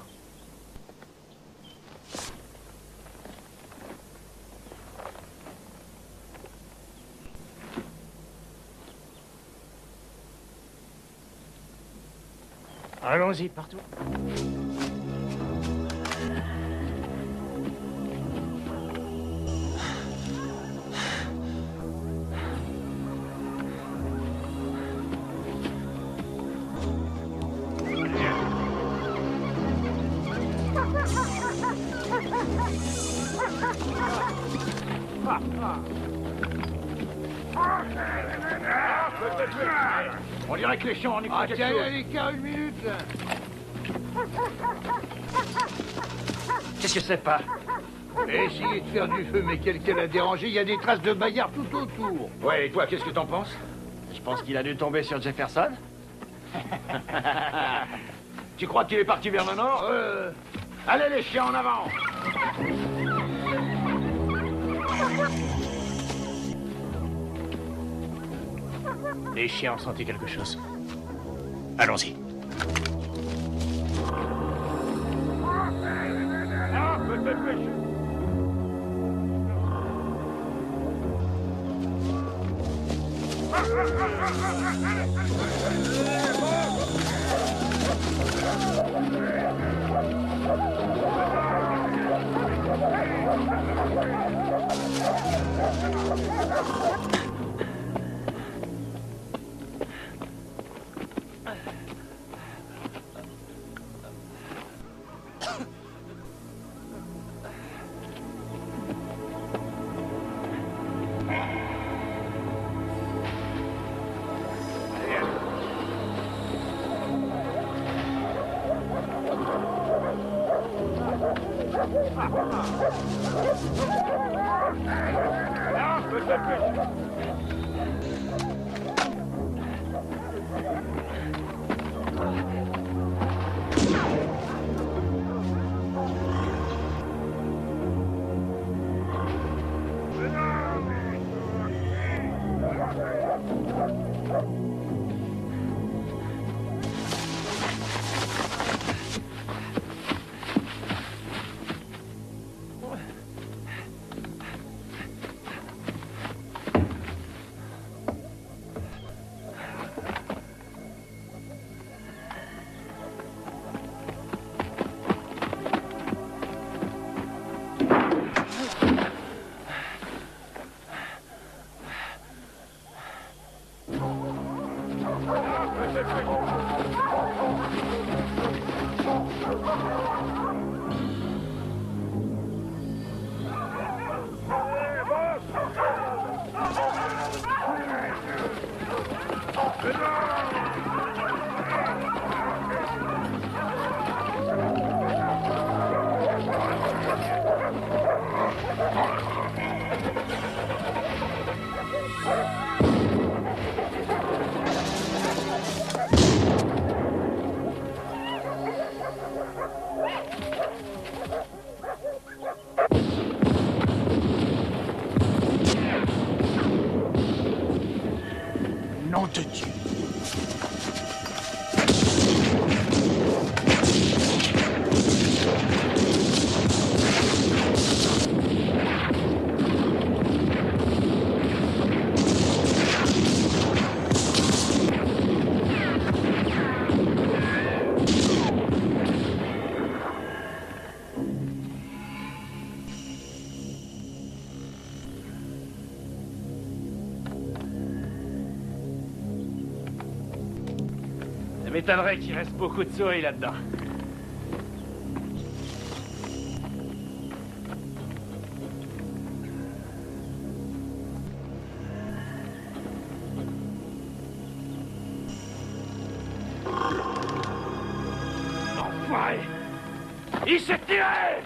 Allons-y, partout. On dirait que les chiens ont écouté quelque chose. Tiens, allez, 1 minute. Qu'est-ce que c'est pas? Essayez de faire du feu, mais quelqu'un l'a dérangé. Il y a des traces de bagarre tout autour. Ouais, et toi, qu'est-ce que t'en penses? Je pense qu'il a dû tomber sur Jefferson. Tu crois qu'il est parti vers le nord? Allez, les chiens, en avant! Les chiens ont senti quelque chose. Allons-y. m'étonnerait qu'il reste beaucoup de souris là-dedans. Enfoiré! Il s'est tiré!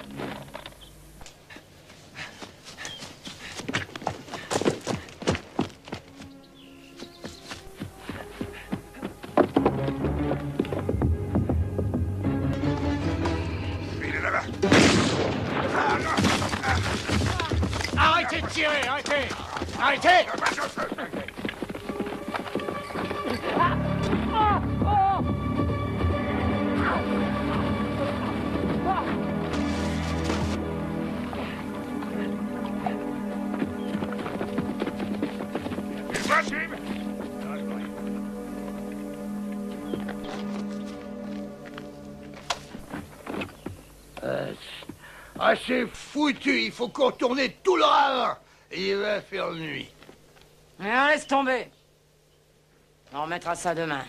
Il est là-bas. Arrêtez de tirer, arrêtez! Arrêtez! Ah, c'est foutu, il faut contourner tout le ravin. Et il va faire nuit. Non, laisse tomber. On remettra ça demain.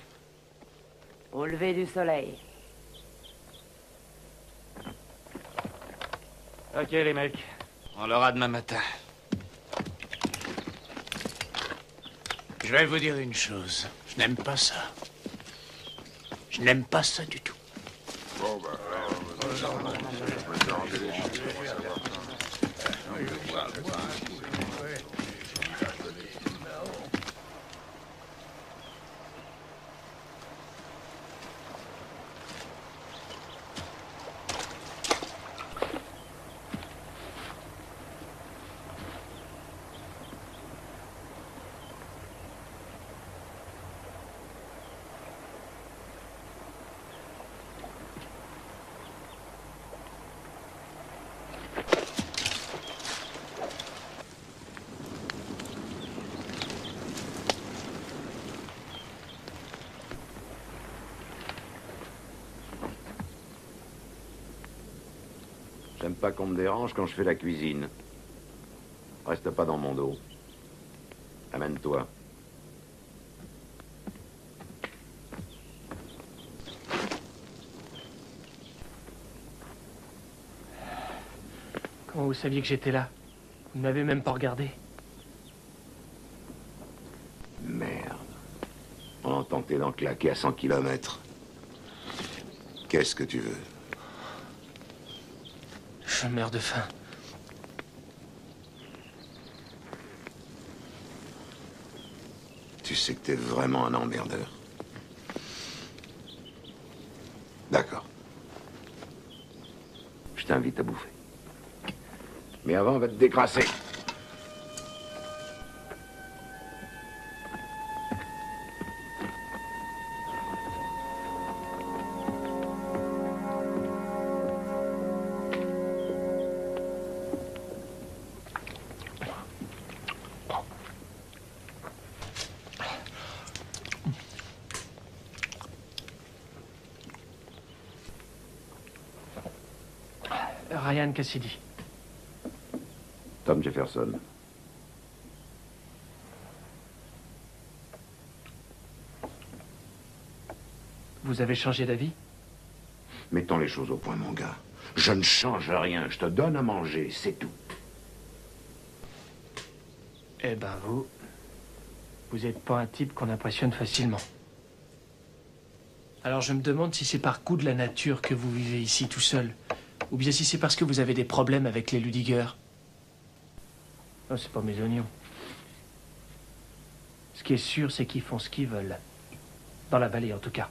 Au lever du soleil. Ok, les mecs. On l'aura demain matin. Je vais vous dire une chose. Je n'aime pas ça. Je n'aime pas ça du tout. Bon, bah, J'aime pas qu'on me dérange quand je fais la cuisine. Reste pas dans mon dos. Amène-toi. Comment vous saviez que j'étais là? Vous ne m'avez même pas regardé. Merde. On entend tes dents claquer à 100 km. Qu'est-ce que tu veux? Je meurs de faim. Tu sais que t'es vraiment un emmerdeur. D'accord. Je t'invite à bouffer. Mais avant, on va te décrasser. Ryan Cassidy. Tom Jefferson. Vous avez changé d'avis? Mettons les choses au point, mon gars. Je ne change rien. Je te donne à manger, c'est tout. Eh ben, vous n'êtes pas un type qu'on impressionne facilement. Alors je me demande si c'est par coup de la nature que vous vivez ici tout seul, ou bien si c'est parce que vous avez des problèmes avec les Ludiger. Oh, c'est pas mes oignons. Ce qui est sûr, c'est qu'ils font ce qu'ils veulent. Dans la vallée, en tout cas.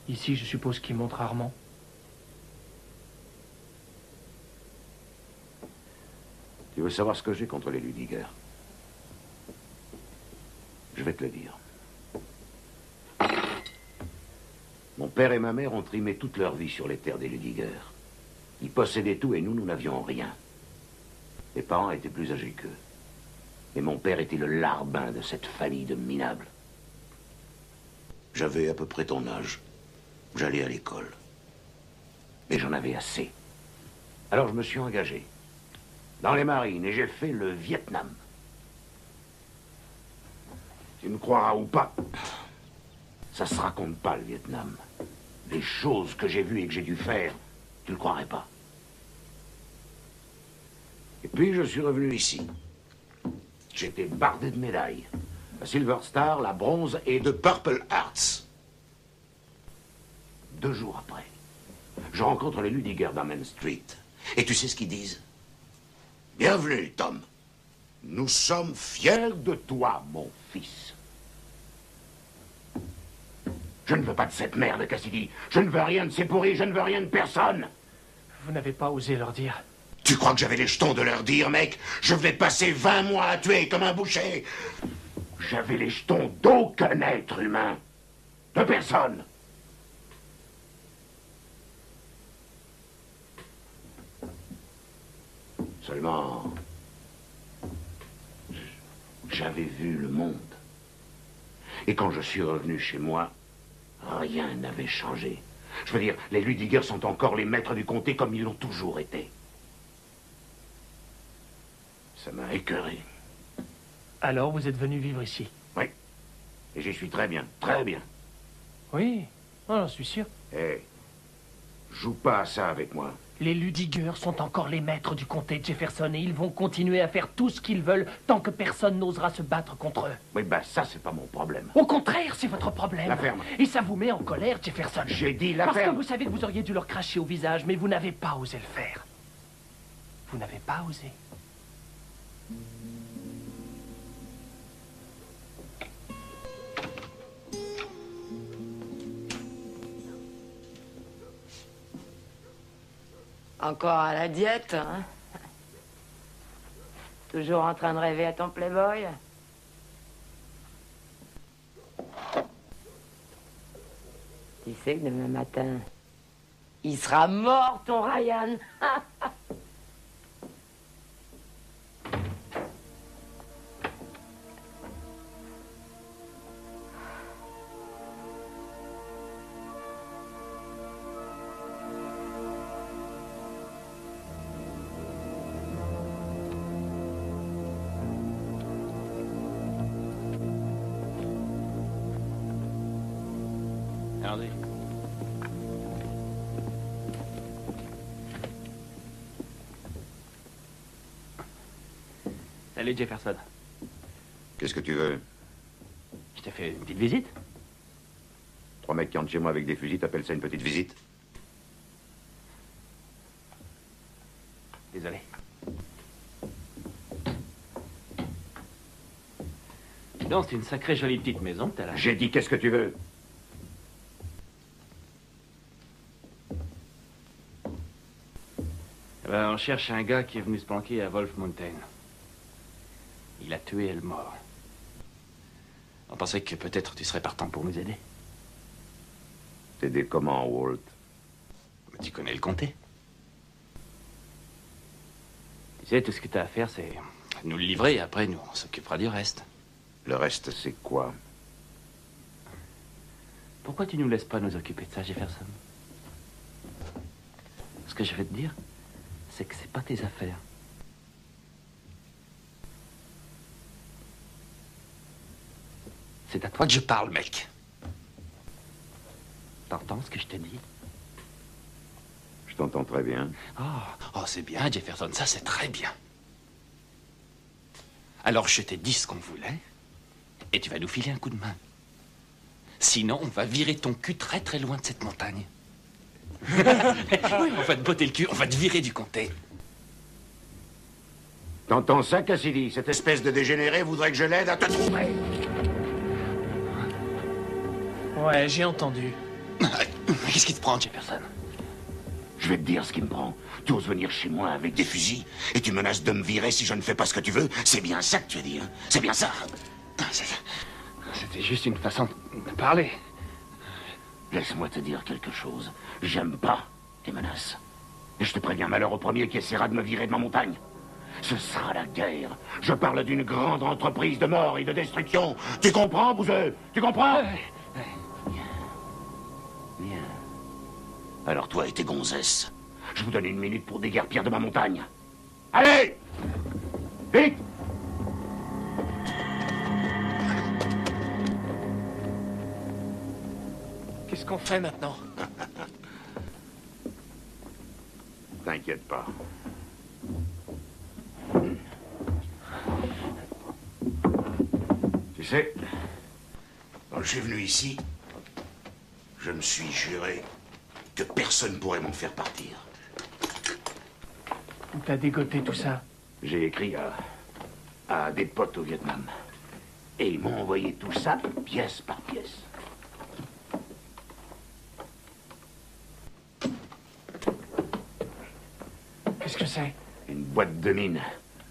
Ici, je suppose qu'ils montent rarement. Tu veux savoir ce que j'ai contre les Ludiger? Je vais te le dire. Mon père et ma mère ont trimé toute leur vie sur les terres des Ludiger. Ils possédaient tout et nous n'avions rien. Mes parents étaient plus âgés qu'eux. Et mon père était le larbin de cette famille de minables. J'avais à peu près ton âge. J'allais à l'école. Mais j'en avais assez. Alors je me suis engagé dans les marines et j'ai fait le Vietnam. Tu me croiras ou pas, Ça se raconte pas, le Vietnam. Les choses que j'ai vues et que j'ai dû faire, tu le croirais pas. Et puis, je suis revenu ici. J'étais bardé de médailles. La Silver Star, la bronze et de Purple Hearts. 2 jours après, je rencontre les Ludiger d'Amen Street. Et tu sais ce qu'ils disent? Bienvenue, Tom. Nous sommes fiers de toi, mon fils. Je ne veux pas de cette merde, Cassidy. Je ne veux rien de ces pourris, je ne veux rien de personne. Vous n'avez pas osé leur dire. Tu crois que j'avais les jetons de leur dire, mec? Je venais de passer 20 mois à tuer comme un boucher. J'avais les jetons d'aucun être humain. De personne. Seulement, j'avais vu le monde. Et quand je suis revenu chez moi, rien n'avait changé. Je veux dire, les Ludiger sont encore les maîtres du comté comme ils l'ont toujours été. Ça m'a écœuré. Alors vous êtes venu vivre ici? Oui. Et j'y suis très bien, très bien. Oui, j'en suis sûr. Hé, joue pas à ça avec moi. Les Ludiger sont encore les maîtres du comté de Jefferson et ils vont continuer à faire tout ce qu'ils veulent tant que personne n'osera se battre contre eux. Oui, ben ça, c'est pas mon problème. Au contraire, c'est votre problème. La ferme. Et ça vous met en colère, Jefferson. J'ai dit la Parce ferme. que vous savez que vous auriez dû leur cracher au visage, mais vous n'avez pas osé le faire. Vous n'avez pas osé. Encore à la diète, hein? Toujours en train de rêver à ton Playboy? Tu sais que demain matin, il sera mort, ton Ryan. Regardez. Salut Jefferson. Qu'est-ce que tu veux? Je t'ai fait une petite visite. 3 mecs qui entrent chez moi avec des fusils, t'appelles ça une petite visite? Désolé. Donc, c'est une sacrée jolie petite maison que t'as là. J'ai dit qu'est-ce que tu veux? Eh ben, on cherche un gars qui est venu se planquer à Wolf Mountain. Il a tué Elmore. On pensait que peut-être tu serais partant pour nous aider. T'aider comment, Walt? Mais tu connais le comté. Tu sais, tout ce que t'as à faire, c'est nous le livrer et après, nous, on s'occupera du reste. Le reste, c'est quoi? Pourquoi tu nous laisses pas nous occuper de ça, Jefferson? Ce que je vais te dire, c'est que c'est pas tes affaires. C'est à toi que je parle, mec. T'entends ce que je te dis? Je t'entends très bien. Oh, c'est bien, Jefferson, ça c'est très bien. Alors je t'ai dit ce qu'on voulait, et tu vas nous filer un coup de main. Sinon, on va virer ton cul très très loin de cette montagne. Oui, on va te botter le cul, on va te virer du comté. T'entends ça, Cassidy? Cette espèce de dégénéré voudrait que je l'aide à te trouver. Ouais, j'ai entendu. Qu'est-ce qui te prend, Jefferson? Je vais te dire ce qui me prend. Tu oses venir chez moi avec des fusils et tu menaces de me virer si je ne fais pas ce que tu veux. C'est bien ça que tu as dit, hein? C'est bien ça. C'était juste une façon de parler. Laisse-moi te dire quelque chose. J'aime pas tes menaces. Et je te préviens, malheur au premier qui essaiera de me virer de ma montagne. Ce sera la guerre. Je parle d'une grande entreprise de mort et de destruction. Tu comprends, bouseux? Tu comprends? Bien. Alors toi et tes gonzesses, je vous donne 1 minute pour déguerpir de ma montagne. Allez! Vite! Qu'est-ce qu'on fait maintenant? T'inquiète pas. Tu sais, quand je suis venu ici, je me suis juré que personne pourrait m'en faire partir. Où t'as dégoté tout ça? J'ai écrit à des potes au Vietnam. Et ils m'ont envoyé tout ça, pièce par pièce. Qu'est-ce que c'est? Une boîte de mine.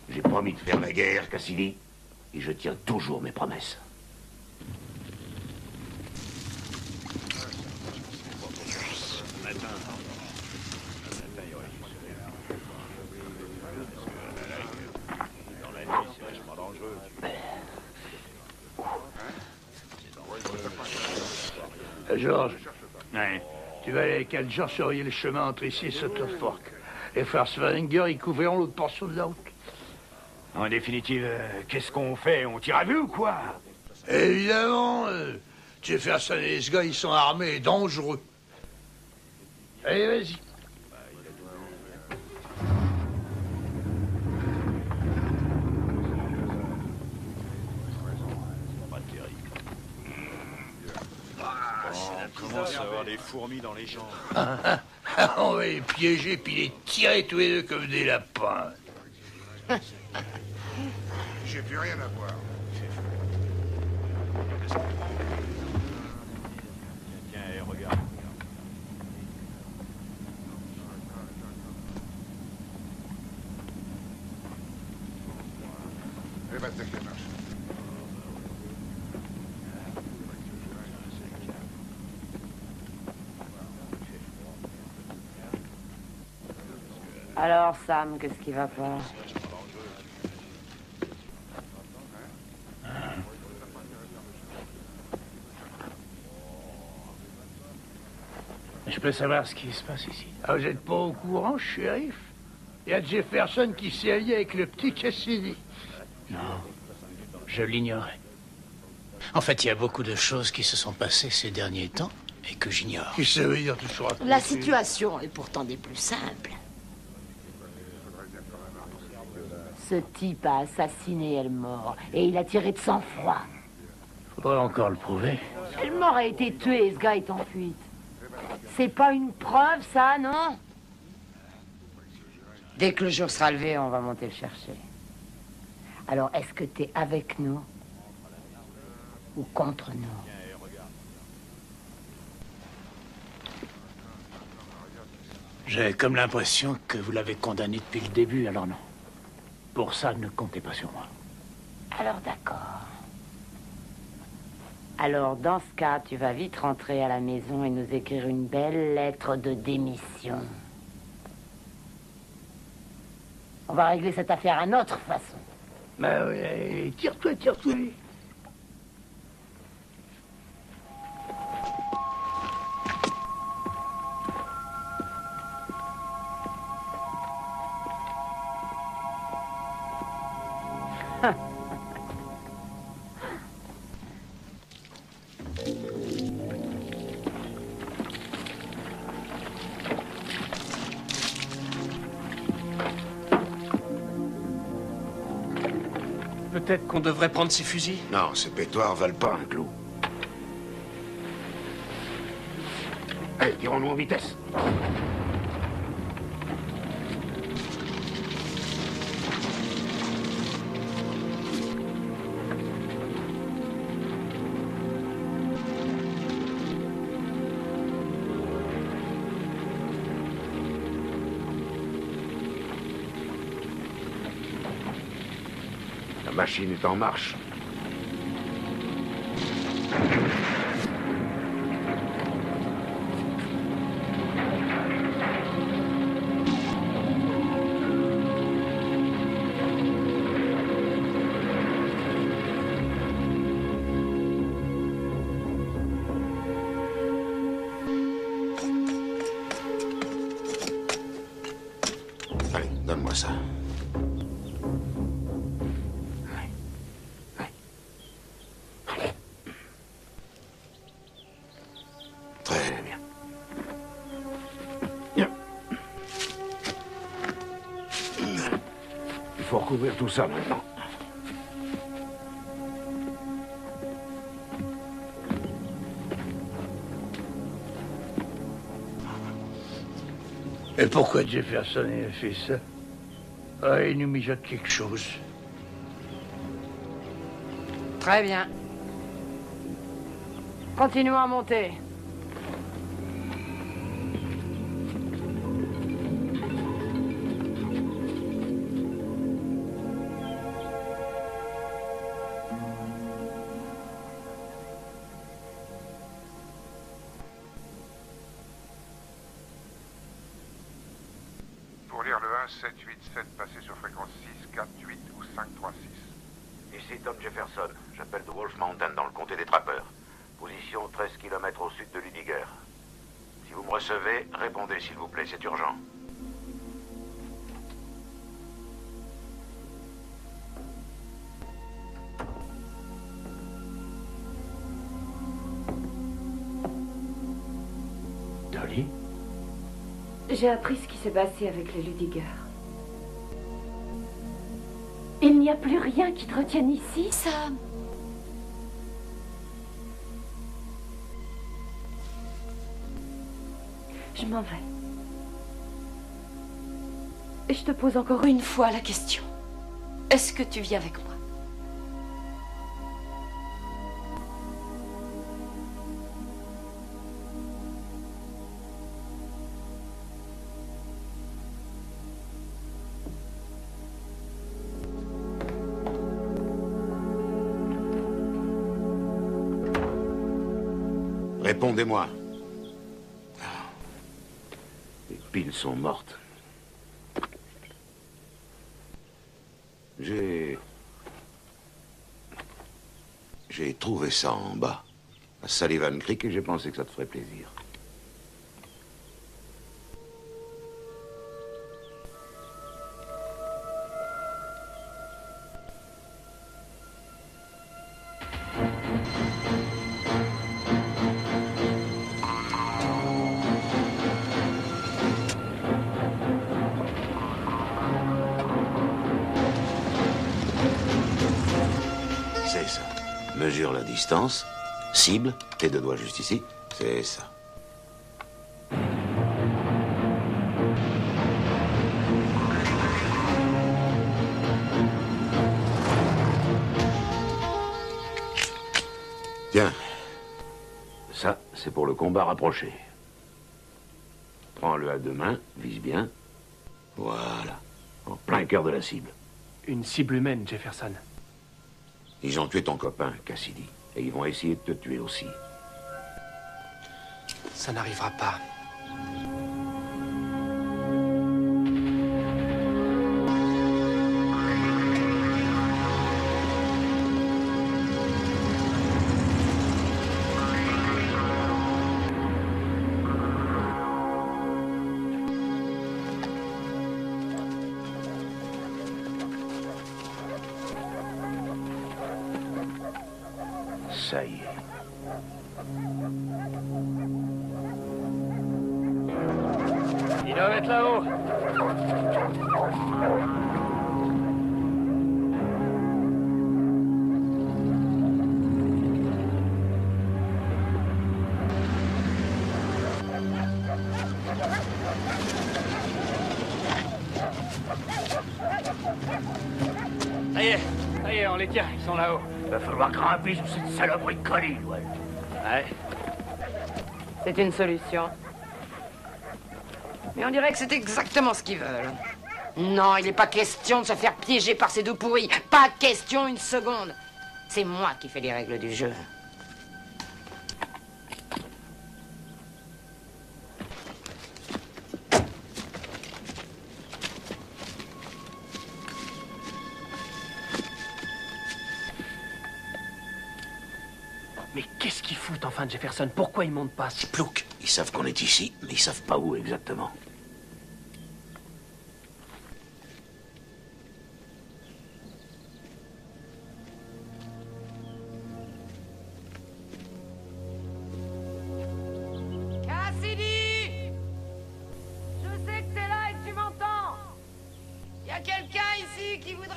J'ai promis de faire la guerre, Cassidy, et je tiens toujours mes promesses. Georges, tu vas aller avec 4 gens surveiller le chemin entre ici et Sutterfork. Et frère Swearinger, ils couvriront l'autre portion de la route. En définitive, qu'est-ce qu'on fait? On tire à vue ou quoi? Évidemment, Jefferson et ce gars, ils sont armés et dangereux. Allez, vas-y. On commence à avoir des fourmis dans les jambes. On va les piéger puis les tirer tous les deux comme des lapins. J'ai plus rien à voir. Tiens, regarde. Eh ben, t'as qu'à marcher. Alors, Sam, qu'est-ce qui va pas? Je peux savoir ce qui se passe ici. Ah, vous n'êtes pas au courant, shérif? Il y a Jefferson qui s'est allié avec le petit Cassidy. Non, je l'ignorais. En fait, il y a beaucoup de choses qui se sont passées ces derniers temps et que j'ignore. Qu'est-ce que ça veut dire tout ça? La situation est pourtant des plus simples. Ce type a assassiné Elmore et il a tiré de sang-froid. Faudrait encore le prouver. Elmore a été tué et ce gars est en fuite. C'est pas une preuve, ça, non? Dès que le jour sera levé, on va monter le chercher. Alors, est-ce que t'es avec nous ou contre nous? J'ai comme l'impression que vous l'avez condamné depuis le début, alors non. Pour ça, ne comptez pas sur moi. Alors, d'accord. Alors, dans ce cas, tu vas vite rentrer à la maison et nous écrire une belle lettre de démission. On va régler cette affaire à notre façon. Ben oui, tire-toi, tire-toi. Peut-être qu'on devrait prendre ces fusils? Non, ces pétoires valent pas un clou. Allez, tirons-nous en vitesse. La machine est en marche. Allez, donne-moi ça. Ouais. faut recouvrir tout ça maintenant. Et pourquoi Jefferson a fait ça? Ah, il nous mijote quelque chose. Très bien. Continuons à monter. Pour lire le 1787, passez sur fréquence 6, 4, 8 ou 536. Ici Tom Jefferson. J'appelle de Wolf Mountain dans le comté des Trappeurs. Position 13 km au sud de Ludiger. Si vous me recevez, répondez s'il vous plaît, c'est urgent. Dolly? J'ai appris ce qui s'est passé avec les Ludiger. Il n'y a plus rien qui te retienne ici, Sam. Je m'en vais. Et je te pose encore une fois la question. Est-ce que tu viens avec moi? Répondez-moi. Les piles sont mortes. J'ai trouvé ça en bas, à Sullivan Creek, et j'ai pensé que ça te ferait plaisir. C'est ça. Mesure la distance, cible, tes deux doigts juste ici, c'est ça. Tiens, ça, c'est pour le combat rapproché. Prends-le à deux mains, vise bien. Voilà, en plein cœur de la cible. Une cible humaine, Jefferson. Ils ont tué ton copain, Cassidy. Et ils vont essayer de te tuer aussi. Ça n'arrivera pas. Ça y est. Ils doivent être là-haut. Ça y est, on les tient, ils sont là-haut. Va falloir grimper sur cette saloperie de colline, ouais. Ouais. C'est une solution. Mais on dirait que c'est exactement ce qu'ils veulent. Non, il n'est pas question de se faire piéger par ces deux pourris. Pas question une seconde. C'est moi qui fais les règles du jeu. Mais qu'est-ce qu'ils foutent enfin, Jefferson? Pourquoi ils montent pas? C'est plouc. Ils savent qu'on est ici, mais ils savent pas où exactement. Cassidy! Je sais que t'es là et que tu m'entends. Y a quelqu'un ici qui voudrait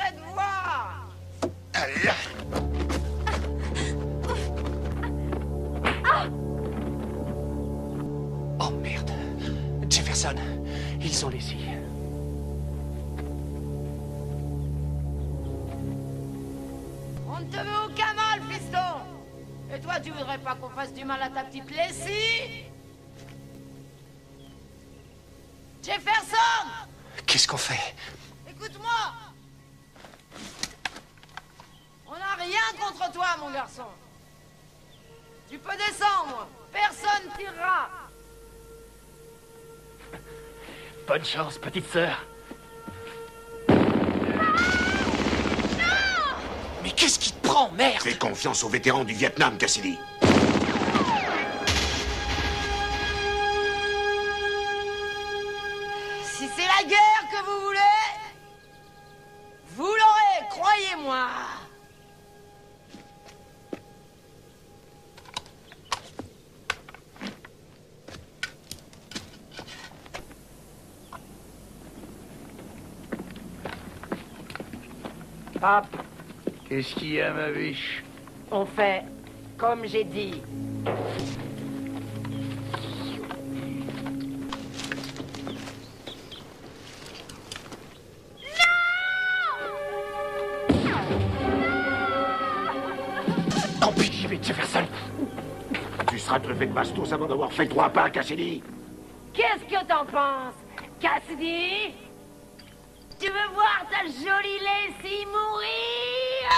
Jefferson. Ils sont ici. On ne te veut aucun mal, fiston. Et toi, tu voudrais pas qu'on fasse du mal à ta petite Leslie? Jefferson! Qu'est-ce qu'on fait? Écoute-moi! On n'a rien contre toi, mon garçon. Tu peux descendre. Personne tirera. Bonne chance, petite sœur. Mais qu'est-ce qui te prend, merde? Fais confiance aux vétérans du Vietnam, Cassidy. Si c'est la guerre que vous voulez, vous l'aurez, croyez-moi. Pape, qu'est-ce qu'il y a, ma biche? On fait comme j'ai dit. Tant pis, j'y vais, Jefferson. Tu seras truffé de bastos avant d'avoir fait 3 pas, Cassidy. Qu'est-ce que t'en penses, Cassidy? Tu veux voir ta jolie Leslie mourir?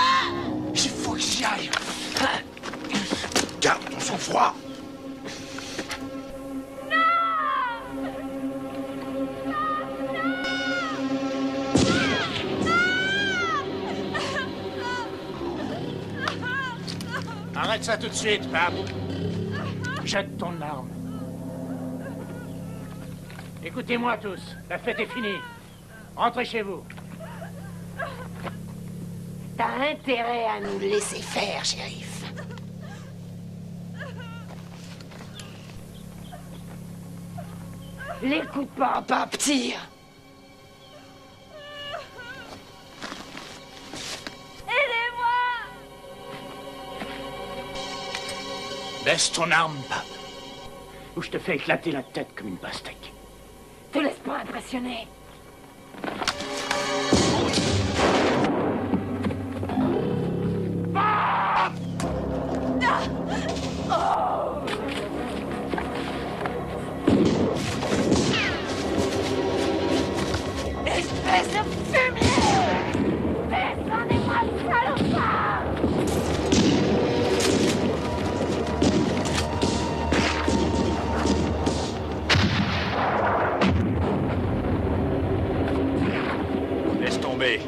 Il faut que j'y aille. Garde ton sang-froid. Arrête ça tout de suite, pape. Jette ton arme. Écoutez-moi tous, la fête est finie. Rentrez chez vous. T'as intérêt à nous laisser faire, shérif. L'écoute pas, pape, tire. Laisse ton arme, pape. Ou je te fais éclater la tête comme une pastèque. Te laisse pas impressionner. Espèce de fumier! Descendez-moi, salopard! Laisse tomber.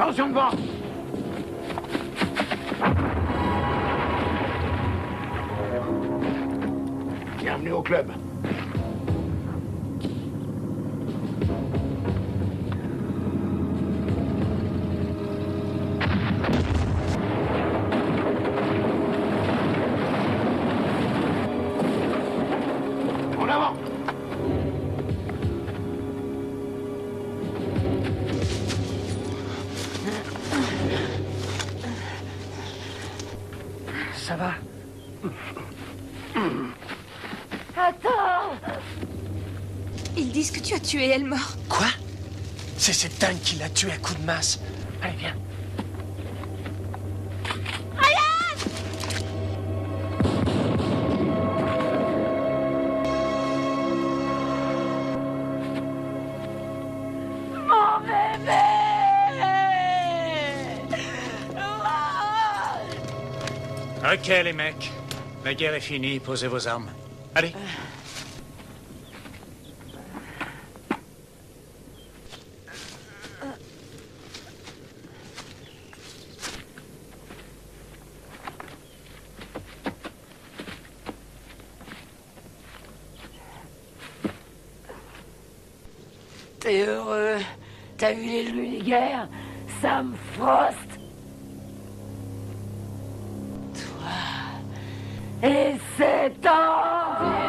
Attention devant. Bienvenue au club. En avant. Ça va? Attends! Ils disent que tu as tué Elmore. Quoi? C'est cette dingue qui l'a tué à coups de masse. Allez, viens. Mon bébé! Ok, les mecs. La guerre est finie. Posez vos armes. Allez. T'es heureux? T'as vu les Ludiger? Sam Frost? Toi... Et c'est envie!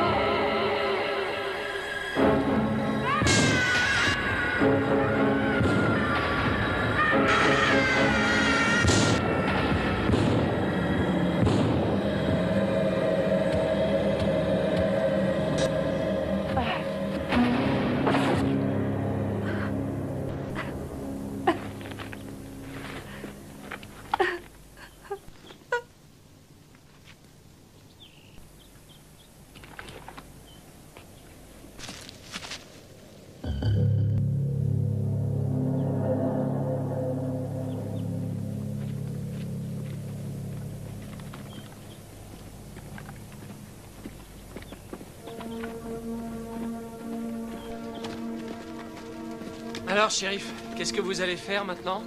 Alors, shérif, qu'est-ce que vous allez faire maintenant?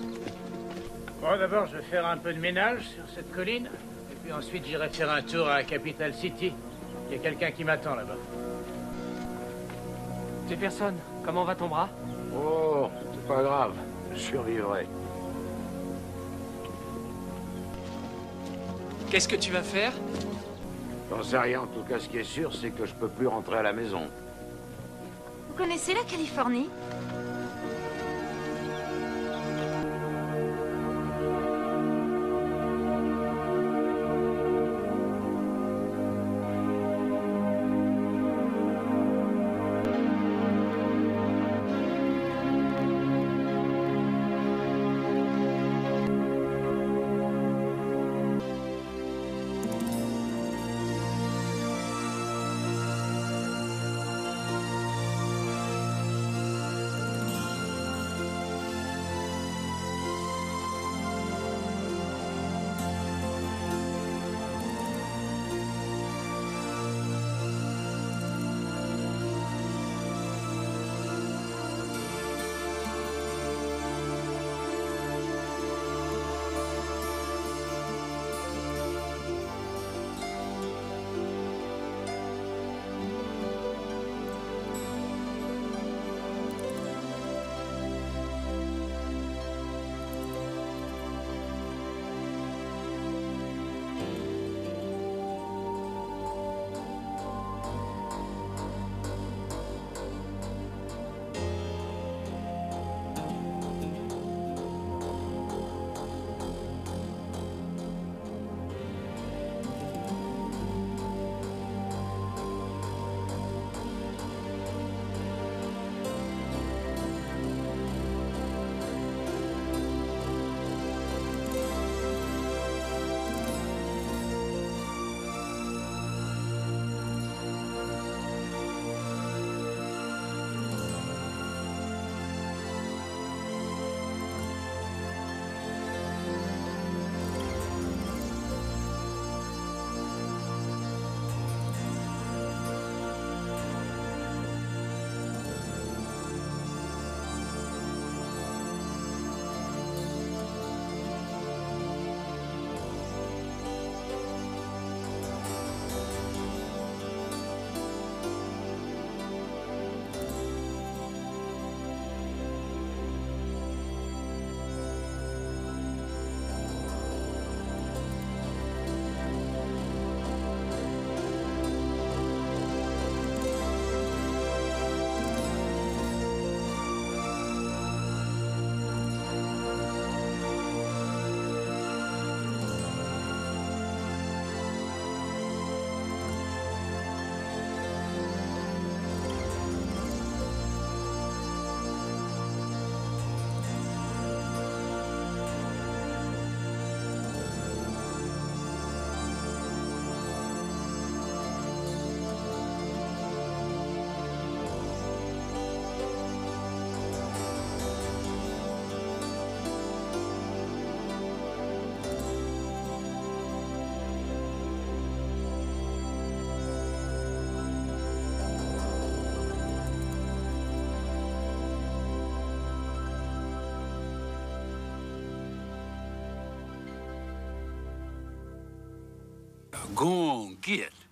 Bon, d'abord, je vais faire un peu de ménage sur cette colline. Et puis ensuite, j'irai faire un tour à Capital City. Il y a quelqu'un qui m'attend là-bas. Jefferson, comment va ton bras? Oh, c'est pas grave. Je survivrai. Qu'est-ce que tu vas faire? J'en sais rien. En tout cas, ce qui est sûr, c'est que je peux plus rentrer à la maison. Vous connaissez la Californie? Go on, get.